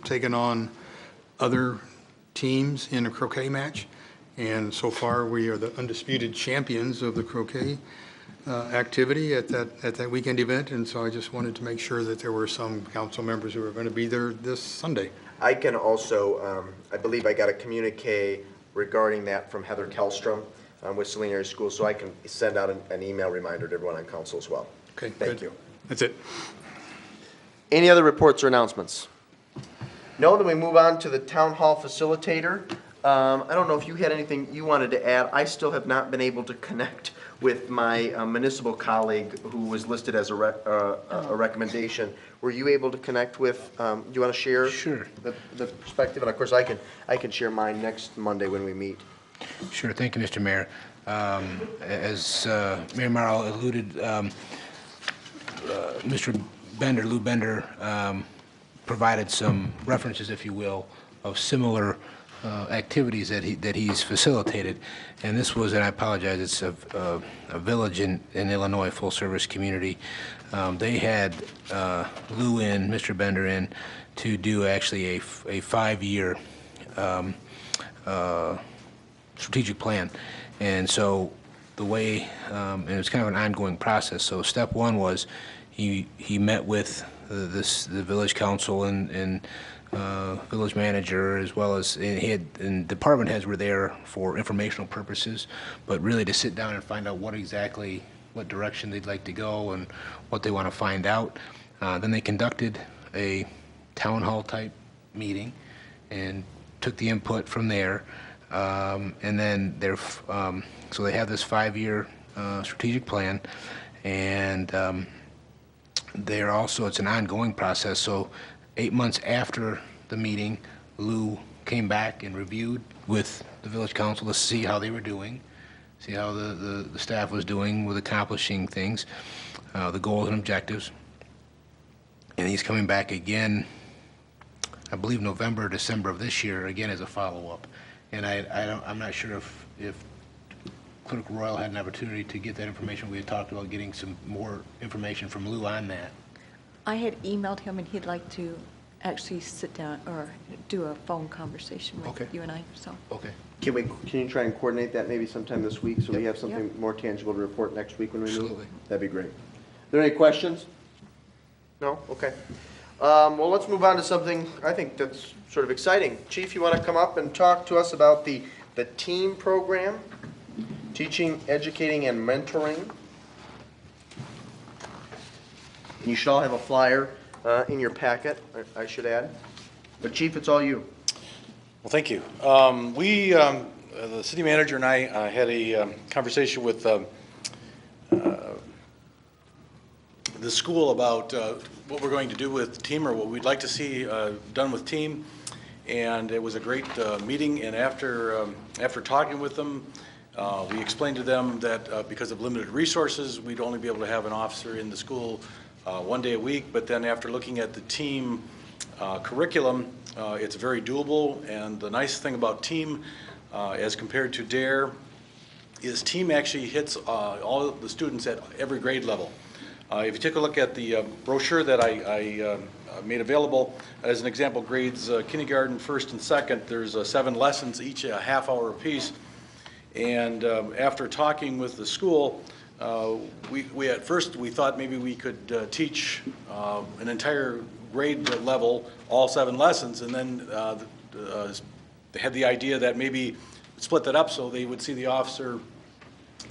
taken on other teams in a croquet match. And so far, we are the undisputed champions of the croquet activity at that weekend event. And so I just wanted to make sure that there were some council members who were going to be there this Sunday. I can also, I believe I got a communique regarding that from Heather Kellstrom with Saline Area Schools, so I can send out an email reminder to everyone on council as well. Okay, Thank good. you. That's it. Any other reports or announcements? No, then we move on to the town hall facilitator. I don't know if you had anything you wanted to add. I still have not been able to connect with my municipal colleague who was listed as a recommendation. Were you able to connect with, do you want to share? Sure. The perspective? And of course, I can share mine next Monday when we meet. Sure, thank you, Mr. Mayor. As Mayor Morrow alluded, Mr. Bender, Lou Bender, provided some references, if you will, of similar activities that he's facilitated. And this was, and I apologize, it's a village in Illinois, full-service community. They had Lou in, Mr. Bender in, to do actually a 5-year strategic plan. And so the way, and it was kind of an ongoing process. So step one was he met with the village council and village manager, as well as, and department heads were there for informational purposes, but really to sit down and find out what direction they'd like to go and what they want to find out. Then they conducted a town hall type meeting and took the input from there. And then so they have this 5-year strategic plan, and they're also, it's an ongoing process. So 8 months after the meeting, Lou came back and reviewed with the village council to see how they were doing, see how the staff was doing with accomplishing things, the goals and objectives. And he's coming back again, I believe November or December of this year, again as a follow-up. And I'm not sure if Clerk Royal had an opportunity to get that information. We had talked about getting some more information from Lou on that. I had emailed him, and he'd like to actually sit down or do a phone conversation Okay. with you and I, so. Okay. Can you try and coordinate that maybe sometime this week so we have something more tangible to report next week when we meet? Absolutely. That'd be great. Are there any questions? No? Okay. Well, let's move on to something I think that's sort of exciting. Chief, you want to come up and talk to us about the TEAM program, teaching, educating, and mentoring? You should all have a flyer in your packet, I should add. But Chief, it's all you. Well, thank you. The city manager and I had a conversation with the school about what we're going to do with TEAM, or what we'd like to see done with TEAM. And it was a great meeting, and after talking with them, we explained to them that because of limited resources, we'd only be able to have an officer in the school 1 day a week. But then after looking at the TEAM curriculum, it's very doable, and the nice thing about TEAM, as compared to DARE, is TEAM actually hits all of the students at every grade level. If you take a look at the brochure that I made available, as an example, grades kindergarten, first and second, there's 7 lessons, each a half hour apiece. And after talking with the school, we at first, we thought maybe we could teach an entire grade level, all 7 lessons, and then they had the idea that maybe split that up so they would see the officer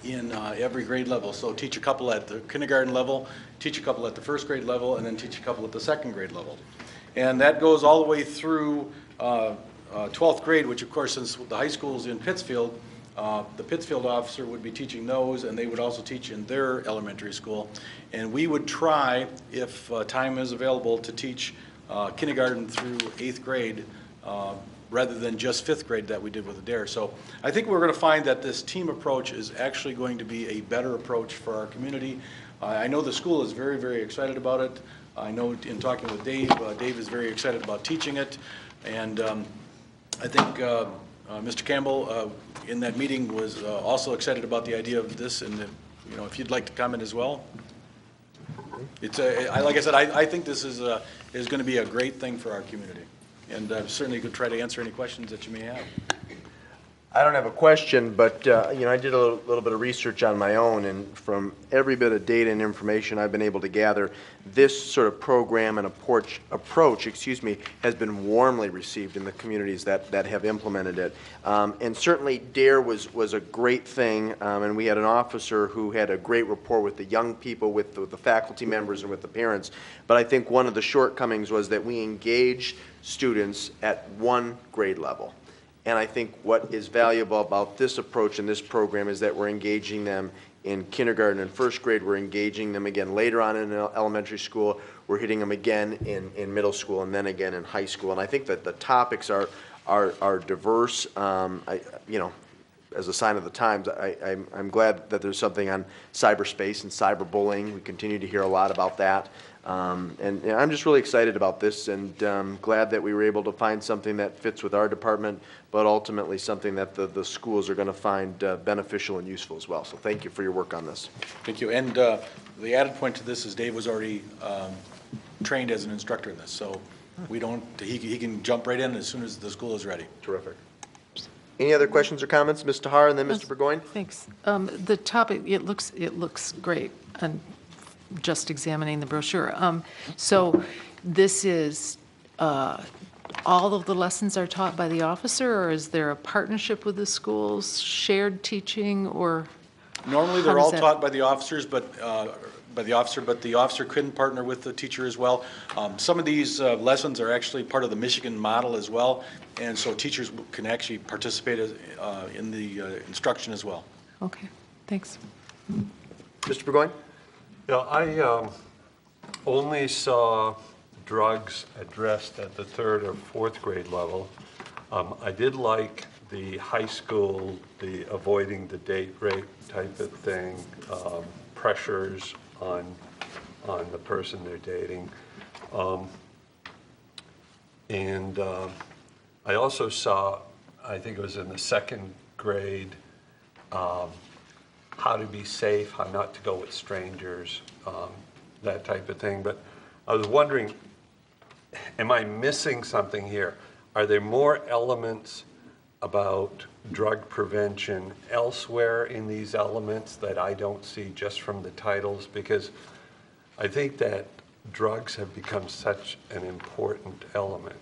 in every grade level. So teach a couple at the kindergarten level, teach a couple at the first grade level, and then teach a couple at the second grade level. And that goes all the way through 12th grade, which of course, since the high school's in Pittsfield, the Pittsfield officer would be teaching those, and they would also teach in their elementary school. And we would try, if time is available, to teach kindergarten through 8th grade rather than just 5th grade that we did with the DARE. So I think we're going to find that this team approach is actually going to be a better approach for our community. I know the school is very, very excited about it. I know in talking with Dave, Dave is very excited about teaching it. And I think Mr. Campbell in that meeting was also excited about the idea of this, and you know, if you'd like to comment as well. It's like I said, I think this is going to be a great thing for our community, and certainly could try to answer any questions that you may have. I don't have a question, but you know, I did a little bit of research on my own, and from every bit of data and information I've been able to gather, this sort of program and approach, has been warmly received in the communities that have implemented it. And certainly DARE was a great thing, and we had an officer who had a great rapport with the young people, with the faculty members, and with the parents. But I think one of the shortcomings was that we engaged students at 1 grade level. And I think what is valuable about this approach and this program is that we're engaging them in kindergarten and first grade. We're engaging them again later on in elementary school. We're hitting them again in middle school and then again in high school. And I think that the topics are diverse. You know, as a sign of the times, I'm glad that there's something on cyberspace and cyberbullying. We continue to hear a lot about that. And you know, I'm just really excited about this, and glad that we were able to find something that fits with our department, but ultimately something that the schools are going to find beneficial and useful as well. So thank you for your work on this. Thank you. And the added point to this is Dave was already trained as an instructor in this, so we don't. He can jump right in as soon as the school is ready. Terrific. Any other questions or comments, Ms. Tahar, and then Mr. Burgoyne? Thanks. The topic, it looks great, and just examining the brochure. So this is, all of the lessons are taught by the officer, or is there a partnership with the schools, shared teaching, or? Normally, they're all taught by the officers, but the officer couldn't partner with the teacher as well. Some of these lessons are actually part of the Michigan model as well, and so teachers can actually participate in the instruction as well. Okay, thanks. Mr. Burgoyne? Yeah, I only saw drugs addressed at the 3rd or 4th grade level. I did like the high school, the avoiding the date rape type of thing, pressures on the person they're dating. And I also saw, I think it was in the 2nd grade, how to be safe, how not to go with strangers, that type of thing. But I was wondering, am I missing something here? Are there more elements about drug prevention elsewhere in these elements that I don't see just from the titles? Because I think that drugs have become such an important element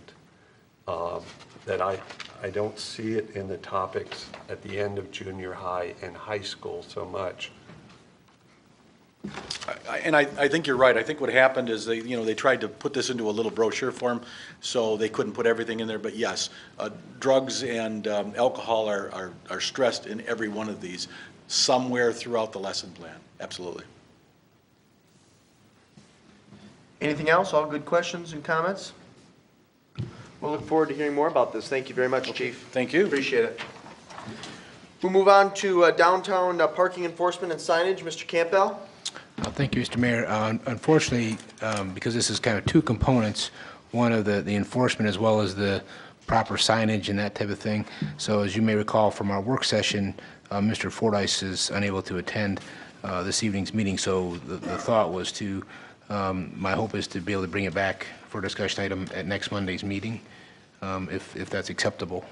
that I don't see it in the topics at the end of junior high and high school so much. I think you're right. I think what happened is they tried to put this into a little brochure form, so they couldn't put everything in there. But yes, drugs and alcohol are stressed in every one of these somewhere throughout the lesson plan. Absolutely. Anything else? All good questions and comments? We'll look forward to hearing more about this. Thank you very much, Chief. Thank you. Appreciate it. We'll move on to downtown parking enforcement and signage. Mr. Campbell? Thank you, Mr. Mayor. Unfortunately, because this is kind of 2 components, one of the enforcement as well as the proper signage and that type of thing. So as you may recall from our work session, Mr. Fordyce is unable to attend this evening's meeting, so the thought was to, my hope is to be able to bring it back for a discussion item at next Monday's meeting, if that's acceptable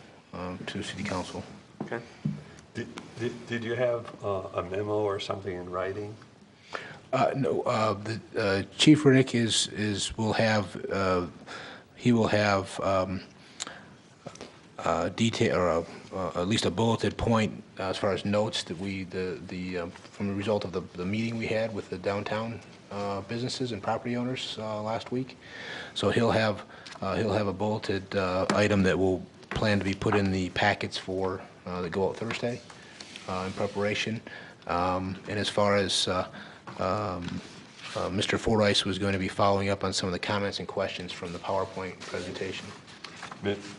to City Council. Okay. Did you have a memo or something in writing? No, the Chief Riddick will have, he will have detail, or at least a bulleted point as far as notes that from the result of the meeting we had with the downtown businesses and property owners last week. So he'll have a bulleted item that will plan to be put in the packets for that go out Thursday in preparation. And as far as Mr. Fordyce was going to be following up on some of the comments and questions from the PowerPoint presentation.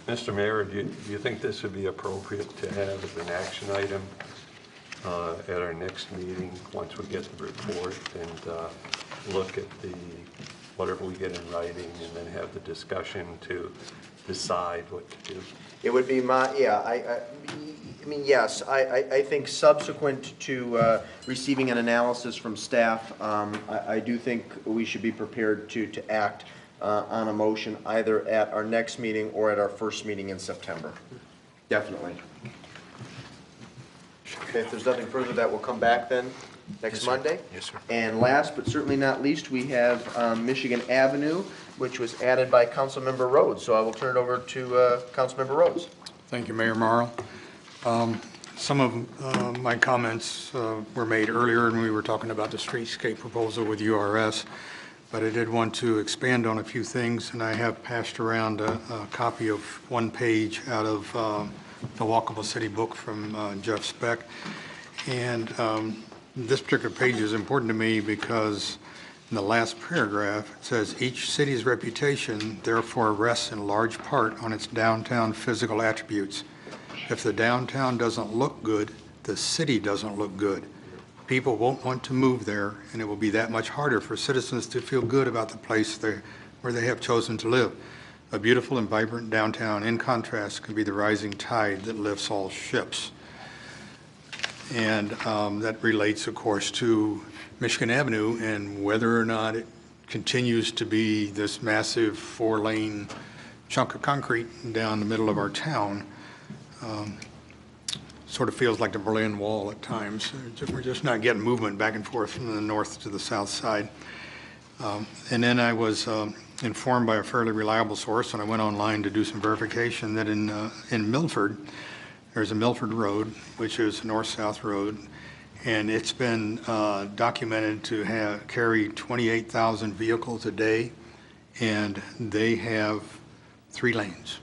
Mr. Mayor, do you think this would be appropriate to have as an action item at our next meeting, once we get the report and look at whatever we get in writing, and then have the discussion to decide what to do? It would be I mean, yes, I think subsequent to receiving an analysis from staff, I do think we should be prepared to act on a motion either at our next meeting or at our first meeting in September. Definitely. Okay, if there's nothing further, that will come back then next Monday? Yes, sir. And last but certainly not least, we have Michigan Avenue, which was added by Councilmember Rhodes. So I will turn it over to Councilmember Rhodes. Thank you, Mayor Morrow. Some of my comments were made earlier, and we were talking about the streetscape proposal with URS, but I did want to expand on a few things, and I have passed around a copy of one page out of the Walkable City book from Jeff Speck. And this particular page is important to me because in the last paragraph, it says, each city's reputation therefore rests in large part on its downtown physical attributes. If the downtown doesn't look good, the city doesn't look good. People won't want to move there, and it will be that much harder for citizens to feel good about the place where they have chosen to live. A beautiful and vibrant downtown, in contrast, can be the rising tide that lifts all ships. And that relates, of course, to Michigan Avenue and whether or not it continues to be this massive 4-lane chunk of concrete down the middle of our town. Sort of feels like the Berlin Wall at times. We're just not getting movement back and forth from the north to the south side. And then I was informed by a fairly reliable source, and I went online to do some verification, that in Milford, there's a Milford Road, which is a north-south road, and it's been documented to carry 28,000 vehicles a day, and they have 3 lanes.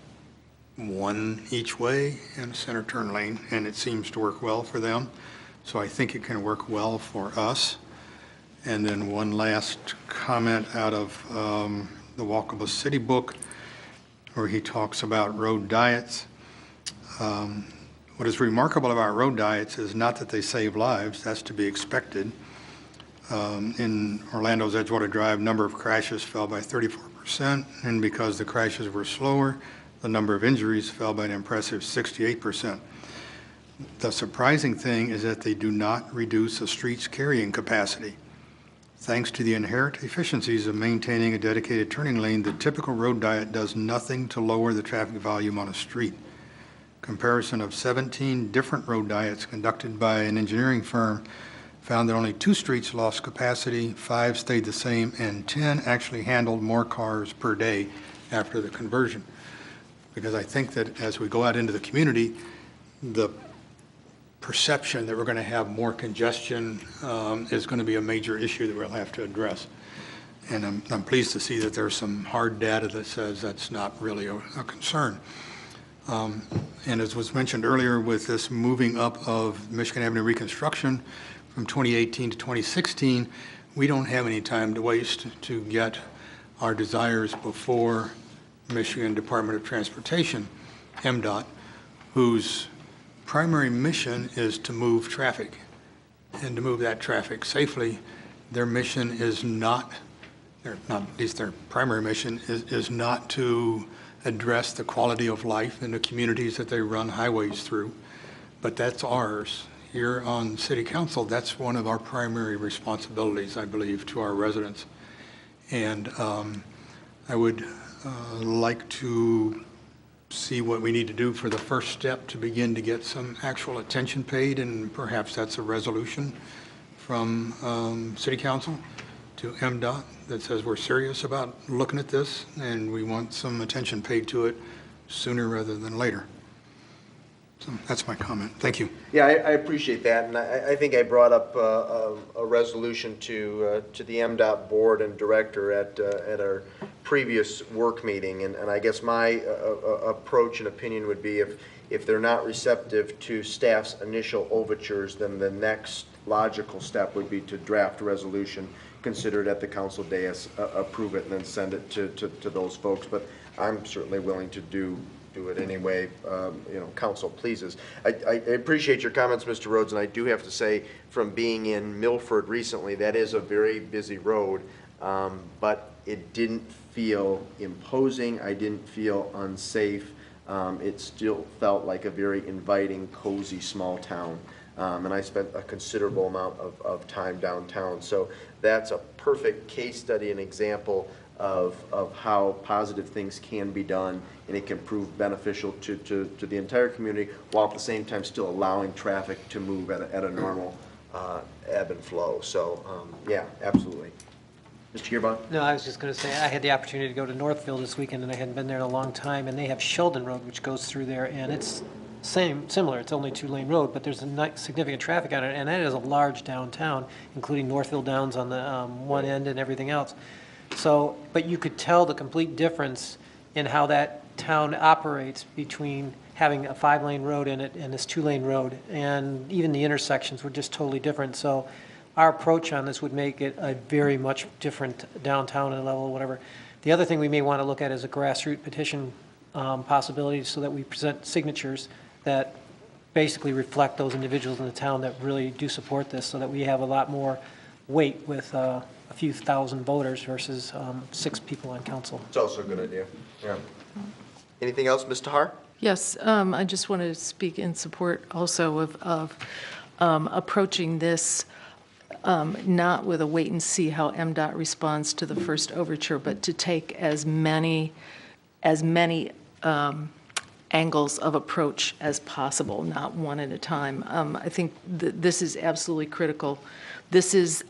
1 each way and a center turn lane, and it seems to work well for them. So I think it can work well for us. And then one last comment out of the Walkable City book, where he talks about road diets. What is remarkable about road diets is not that they save lives, that's to be expected. In Orlando's Edgewater Drive, number of crashes fell by 34%, and because the crashes were slower, the number of injuries fell by an impressive 68%. The surprising thing is that they do not reduce a street's carrying capacity. Thanks to the inherent efficiencies of maintaining a dedicated turning lane, the typical road diet does nothing to lower the traffic volume on a street. Comparison of 17 different road diets conducted by an engineering firm found that only 2 streets lost capacity, 5 stayed the same, and 10 actually handled more cars per day after the conversion. Because I think that as we go out into the community, the perception that we're going to have more congestion is going to be a major issue that we'll have to address. And I'm pleased to see that there's some hard data that says that's not really a concern. And as was mentioned earlier, with this moving up of Michigan Avenue reconstruction from 2018 to 2016, we don't have any time to waste to get our desires before Michigan Department of Transportation, MDOT, whose primary mission is to move traffic and to move that traffic safely. Their mission is not at least their primary mission is not to address the quality of life in the communities that they run highways through, but that's ours. Here on City Council, that's one of our primary responsibilities, I believe, to our residents. And I would like to see what we need to do for the first step to begin to get some actual attention paid, and perhaps that's a resolution from City Council to MDOT that says we're serious about looking at this and we want some attention paid to it sooner rather than later. So that's my comment. Thank you. Yeah, I appreciate that, and I think I brought up a resolution to the MDOT board and director at our previous work meeting, and I guess my approach and opinion would be if they're not receptive to staff's initial overtures, then the next logical step would be to draft a resolution, consider it at the council dais, approve it, and then send it to those folks. But I'm certainly willing to do it anyway, council pleases. I appreciate your comments, Mr. Rhodes, and I do have to say, from being in Milford recently, that is a very busy road, but it didn't feel imposing. I didn't feel unsafe. It still felt like a very inviting, cozy, small town. And I spent a considerable amount of time downtown. So that's a perfect case study and example of how positive things can be done, and it can prove beneficial to the entire community, while at the same time still allowing traffic to move at a normal ebb and flow. So, yeah, absolutely. Mr. Gearbaum? No, I was just going to say, I had the opportunity to go to Northfield this weekend, and I hadn't been there in a long time, and they have Sheldon Road, which goes through there, and it's similar. It's only a two-lane road, but there's significant traffic on it, and that is a large downtown, including Northfield Downs on the one end and everything else. So, but you could tell the complete difference in how that town operates between having a 5-lane road in it and this 2-lane road, and even the intersections were just totally different. So our approach on this would make it a very much different downtown and level, whatever. The other thing we may want to look at is a grassroots petition possibility, so that we present signatures that basically reflect those individuals in the town that really do support this, so that we have a lot more weight with a few thousand voters versus 6 people on council. It's also a good idea. Yeah. Anything else, Ms. Tahar? Yes, I just want to speak in support also of approaching this not with a wait and see how MDOT responds to the first overture, but to take as many angles of approach as possible, not one at a time. I think this is absolutely critical. This is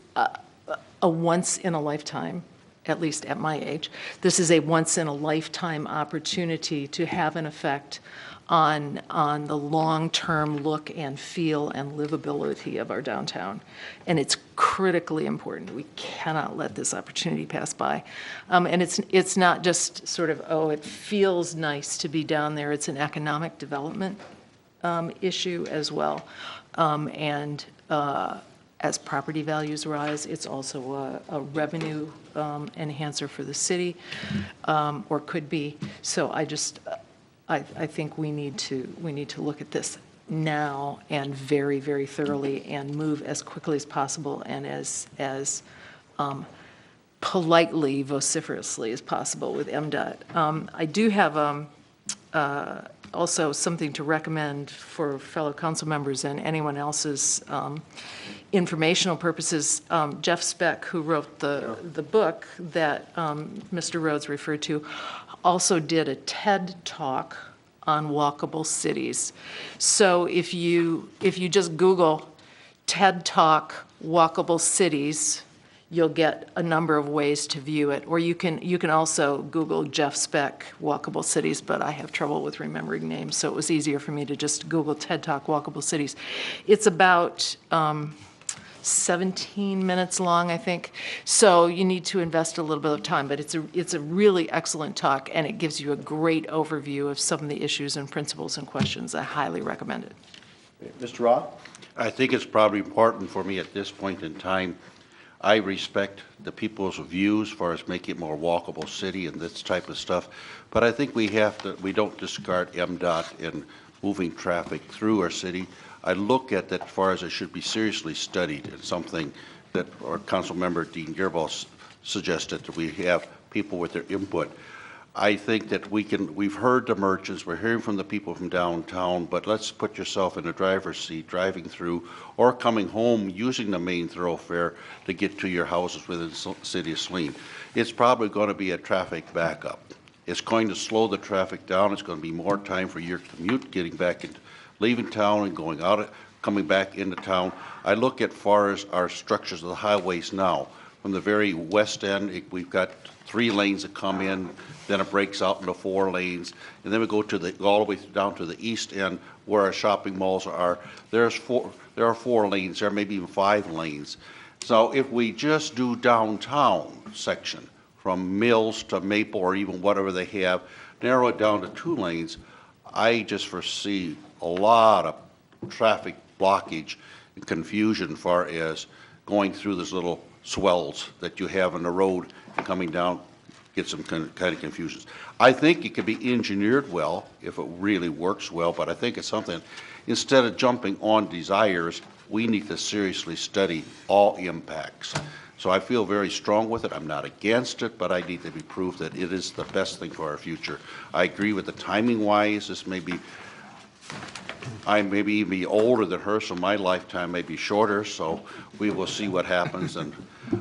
a once-in-a-lifetime, at least at my age, this is a once-in-a-lifetime opportunity to have an effect on the long-term look and feel and livability of our downtown. And it's critically important. We cannot let this opportunity pass by. And it's not just sort of, oh, it feels nice to be down there. It's an economic development issue as well. As property values rise, it's also a revenue enhancer for the city, or could be. So I think we need to look at this now and very, very thoroughly, and move as quickly as possible and as politely, vociferously as possible with MDOT. I do have also something to recommend for fellow council members and anyone else's informational purposes. Jeff Speck, who wrote the book that Mr. Rhodes referred to, also did a TED Talk on walkable cities. So if you just Google TED Talk walkable cities, you'll get a number of ways to view it. Or you can also Google Jeff Speck walkable cities, but I have trouble with remembering names, so it was easier for me to just Google TED Talk walkable cities. It's about 17 minutes long, I think. So you need to invest a little bit of time, but it's a really excellent talk, and it gives you a great overview of some of the issues and principles and questions. I highly recommend it. Mr. Roth? I think it's probably important for me at this point in time. I respect the people's views as far as making it more walkable city and this type of stuff, but I think we don't discard MDOT in moving traffic through our city. I look at that as far as it should be seriously studied. It's something that our council member Dean Gearbaum suggested that we have people with their input. I think that we've heard the merchants, we're hearing from the people from downtown, but let's put yourself in the driver's seat, driving through or coming home using the main thoroughfare to get to your houses within the city of Saline. It's probably going to be a traffic backup. It's going to slow the traffic down. It's going to be more time for your commute, getting back and leaving town and going out, coming back into town. I look at far as our structures of the highways now. From the very west end, we've got 3 lanes that come in, then it breaks out into 4 lanes, and then we go to all the way down to the east end where our shopping malls are. There are 4 lanes, there may be even 5 lanes. So if we just do downtown section from Mills to Maple or even whatever they have, narrow it down to 2 lanes, I just foresee a lot of traffic blockage and confusion as far as going through those little swells that you have on the road and coming down, get some kind of confusions. I think it could be engineered well if it really works well, but I think it's something, instead of jumping on desires, we need to seriously study all impacts. So I feel very strong with it. I'm not against it, but I need to be proof that it is the best thing for our future. I agree with the timing-wise. This may be, I may even be older than her, so my lifetime may be shorter, so we will see what happens and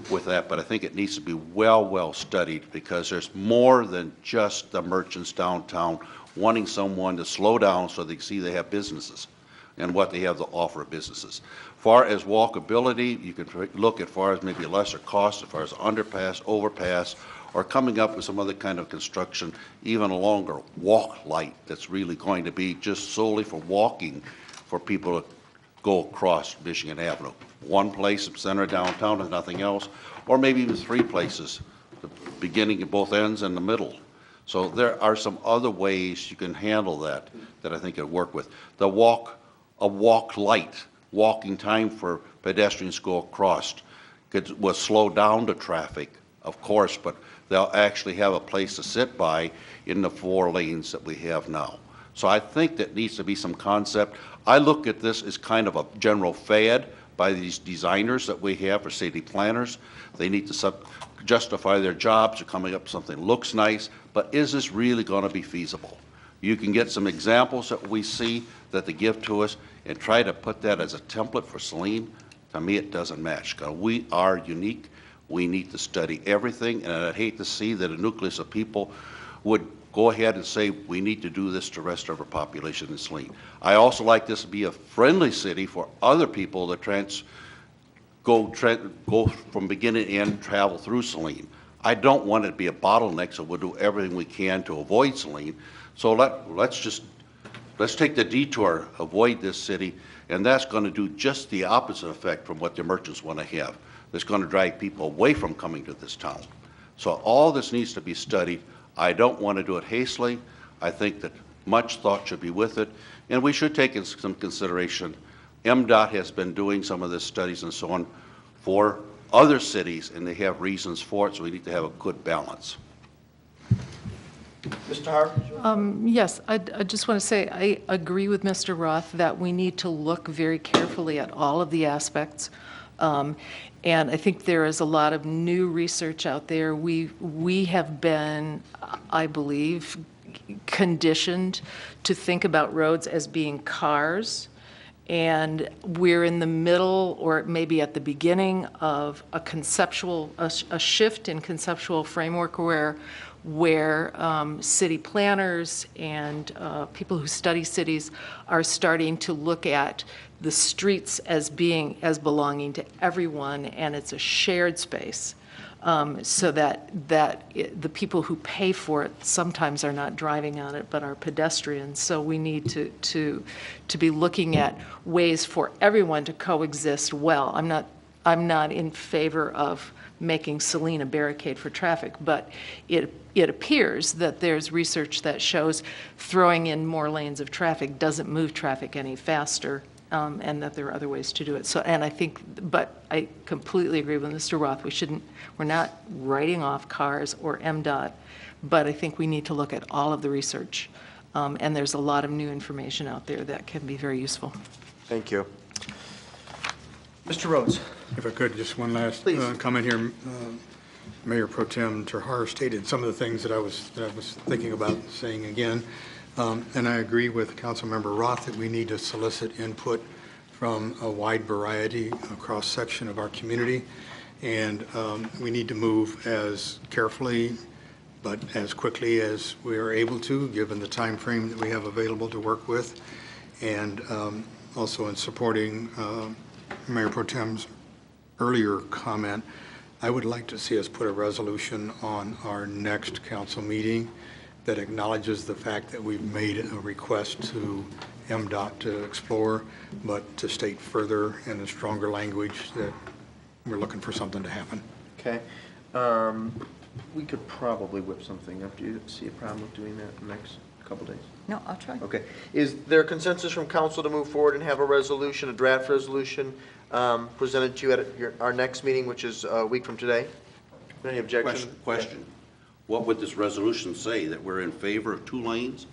with that. But I think it needs to be well studied, because there's more than just the merchants downtown wanting someone to slow down so they see they have businesses and what they have to offer businesses. Far as walkability, you can look at far as maybe a lesser cost, as far as underpass, overpass, or coming up with some other kind of construction, even a longer walk light that's really going to be just solely for walking for people to go across Michigan Avenue. One place, center downtown, and nothing else, or maybe even 3 places, the beginning at both ends and the middle. So there are some other ways you can handle that I think it'll work with. A walk light, walking time for pedestrians to go across will slow down the traffic, of course, but they'll actually have a place to sit by in the 4 lanes that we have now. So I think that needs to be some concept. I look at this as kind of a general fad by these designers that we have, or city planners. They need to justify their jobs or coming up with something that looks nice, but is this really going to be feasible? You can get some examples that we see that they give to us and try to put that as a template for Saline. To me, it doesn't match. We are unique. We need to study everything, and I'd hate to see that a nucleus of people would go ahead and say we need to do this to the rest of our population in Saline. I also like this to be a friendly city for other people that go from beginning to end, travel through Saline. I don't want it to be a bottleneck, so we'll do everything we can to avoid Saline. So let's take the detour, avoid this city, and that's going to do just the opposite effect from what the merchants want to have. It's going to drive people away from coming to this town. So all this needs to be studied. I don't want to do it hastily. I think that much thought should be with it, and we should take in some consideration. MDOT has been doing some of this studies and so on for other cities, and they have reasons for it, so we need to have a good balance. Mr. Harvey? Yes, I just want to say I agree with Mr. Roth that we need to look very carefully at all of the aspects. And I think there is a lot of new research out there. We have been, I believe, conditioned to think about roads as being cars. And we're in the middle, or maybe at the beginning of a shift in conceptual framework where city planners and people who study cities are starting to look at the streets as belonging to everyone, and it's a shared space, so that the people who pay for it sometimes are not driving on it but are pedestrians. So we need to be looking at ways for everyone to coexist well. I'm not in favor of making Saline a barricade for traffic, but it appears that there's research that shows throwing in more lanes of traffic doesn't move traffic any faster, and that there are other ways to do it. So, and I think, but I completely agree with Mr. Roth. We're not writing off cars or MDOT, but I think we need to look at all of the research, and there's a lot of new information out there that can be very useful. Thank you. Mr. Rhodes? If I could, just one last comment here. Mayor Pro Tem Terhar stated some of the things that I was thinking about saying again. And I agree with Councilmember Roth that we need to solicit input from a wide variety, a cross-section of our community. And we need to move as carefully but as quickly as we are able to, given the time frame that we have available to work with. And also in supporting Mayor Pro Tem's earlier comment, I would like to see us put a resolution on our next council meeting that acknowledges the fact that we've made a request to MDOT to explore, but to state further in a stronger language that we're looking for something to happen. Okay. We could probably whip something up. Do you see a problem with doing that in the next couple days? No, I'll try. Okay. Is there consensus from council to move forward and have a resolution, a draft resolution, presented to you at our next meeting, which is a week from today? Any objection? Question. What would this resolution say? That we're in favor of 2 lanes?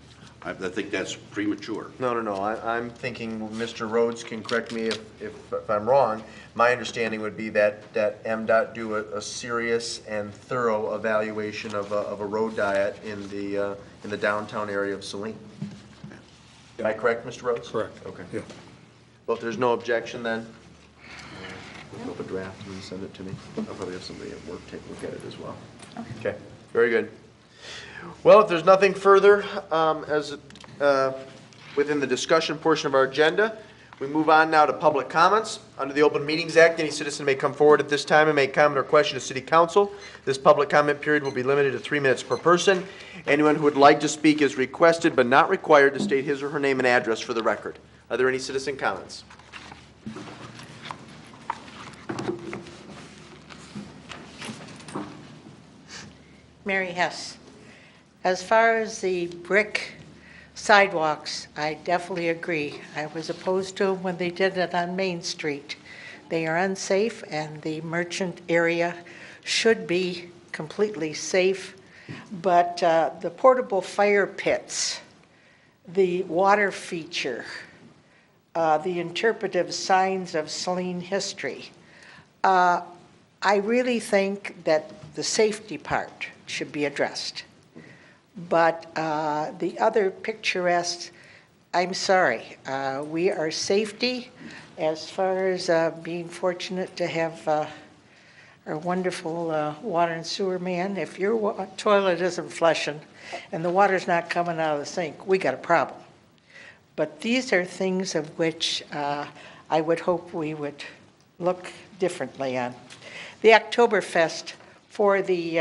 I think that's premature. No. I'm thinking Mr. Rhodes can correct me if I'm wrong. My understanding would be that MDOT do a serious and thorough evaluation of a road diet in the downtown area of Saline. Am I correct, Mr. Rhodes? Correct. Okay. Yeah. Well, if there's no objection, then we'll up a draft and send it to me. I'll probably have somebody at work take a look at it as well. Okay. Very good. Well, if there's nothing further within the discussion portion of our agenda, we move on now to public comments. Under the Open Meetings Act, any citizen may come forward at this time and make comment or question to City Council. This public comment period will be limited to 3 minutes per person. Anyone who would like to speak is requested but not required to state his or her name and address for the record. Are there any citizen comments? Mary Hess. As far as the brick sidewalks, I definitely agree. I was opposed to them when they did it on Main Street. They are unsafe, and the merchant area should be completely safe. But the portable fire pits, the water feature, the interpretive signs of Saline history, I really think that the safety part should be addressed. But the other picturesque, I'm sorry, we are safety as far as being fortunate to have our wonderful water and sewer man. If your toilet isn't flushing and the water's not coming out of the sink, we got a problem. But these are things of which I would hope we would look differently on. The Oktoberfest for the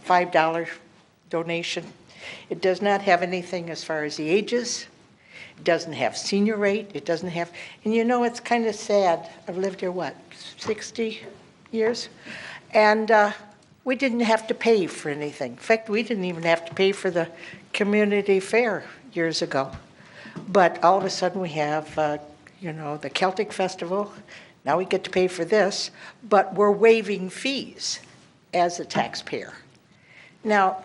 $5 donation, it does not have anything as far as the ages. It doesn't have senior rate. It doesn't have, and you know, it's kind of sad. I've lived here, 60 years? And we didn't have to pay for anything. In fact, we didn't even have to pay for the community fair years ago. But all of a sudden we have, the Celtic Festival. Now we get to pay for this, but we're waiving fees as a taxpayer. Now,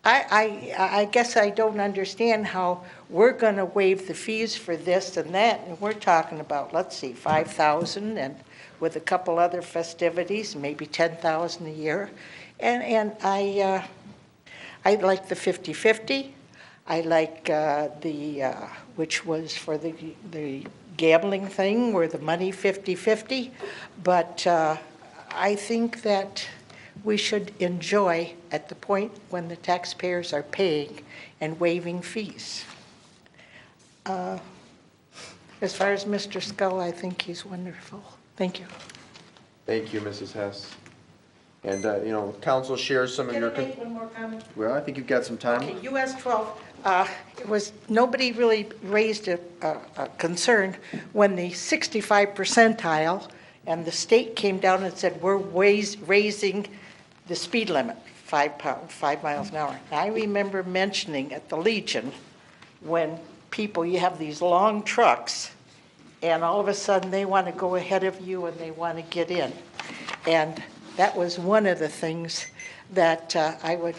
I guess I don't understand how we're going to waive the fees for this and that, and we're talking about, let's see, $5,000, and with a couple other festivities, maybe $10,000 a year. And I like the 50-50. I like which was for the gambling thing, where the money 50-50. But I think that we should enjoy at the point when the taxpayers are paying and waiving fees. As far as Mr. Scull, I think he's wonderful. Thank you. Thank you, Mrs. Hess. And, council shares some of your... Can I make one more comment? Well, I think you've got some time. Okay, US 12, nobody really raised a concern when the 65 percentile and the state came down and said, we're raising the speed limit, 5 miles an hour. I remember mentioning at the Legion when you have these long trucks and all of a sudden they want to go ahead of you and they want to get in. And that was one of the things that I would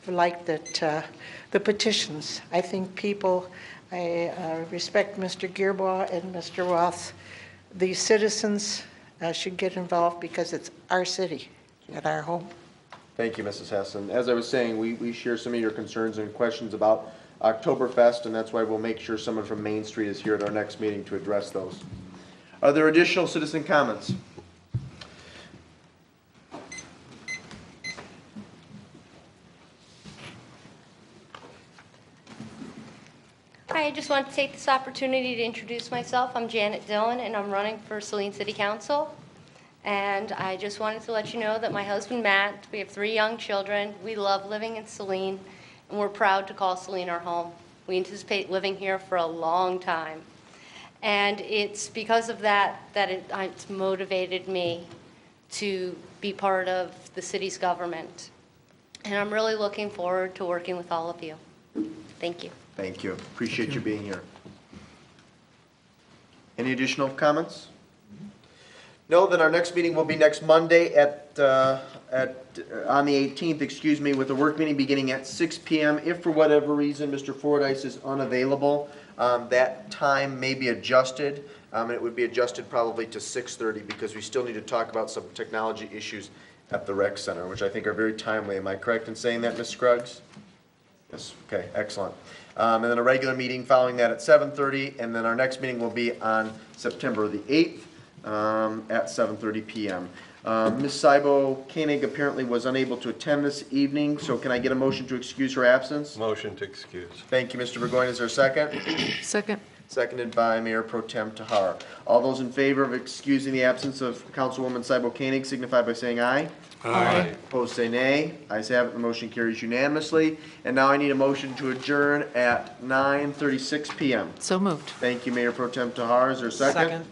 like that the petitions. I think people, I respect Mr. Gearbaugh and Mr. Roth. The citizens should get involved because it's our city. at our home. Thank you, Mrs. Hessen. As I was saying, we share some of your concerns and questions about Oktoberfest, and that's why we'll make sure someone from Main Street is here at our next meeting to address those. Are there additional citizen comments? Hi, I just want to take this opportunity to introduce myself. I'm Janet Dillon, and I'm running for Saline City Council. And I just wanted to let you know that my husband, Matt, we have 3 young children. We love living in Saline, and we're proud to call Saline our home. We anticipate living here for a long time. And it's because of that that it's motivated me to be part of the city's government. And I'm really looking forward to working with all of you. Thank you. Thank you. Appreciate you being here. Any additional comments? No, then our next meeting will be next Monday on the 18th, excuse me, with a work meeting beginning at 6 p.m. If for whatever reason Mr. Fordyce is unavailable, that time may be adjusted. And it would be adjusted probably to 6:30 because we still need to talk about some technology issues at the rec center, which I think are very timely. Am I correct in saying that, Ms. Scruggs? Yes, okay, excellent. And then a regular meeting following that at 7:30, and then our next meeting will be on September the 8th at 7:30 p.m. Ms. Cybo Koenig apparently was unable to attend this evening, so can I get a motion to excuse her absence? Motion to excuse. Thank you, Mr. Burgoyne. Is there a second? Second. Seconded by Mayor Pro Tem Tahar. All those in favor of excusing the absence of Councilwoman Cybo Koenig signify by saying aye. Aye. Opposed, say nay. Ayes have it, the motion carries unanimously. And now I need a motion to adjourn at 9:36 p.m. So moved. Thank you, Mayor Pro Tem Tahar. Is there a second? Second.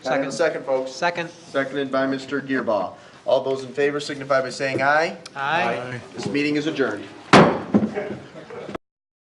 Can I have a second, folks? Second. Seconded by Mr. Gearbaugh. All those in favor signify by saying aye. Aye. This meeting is adjourned.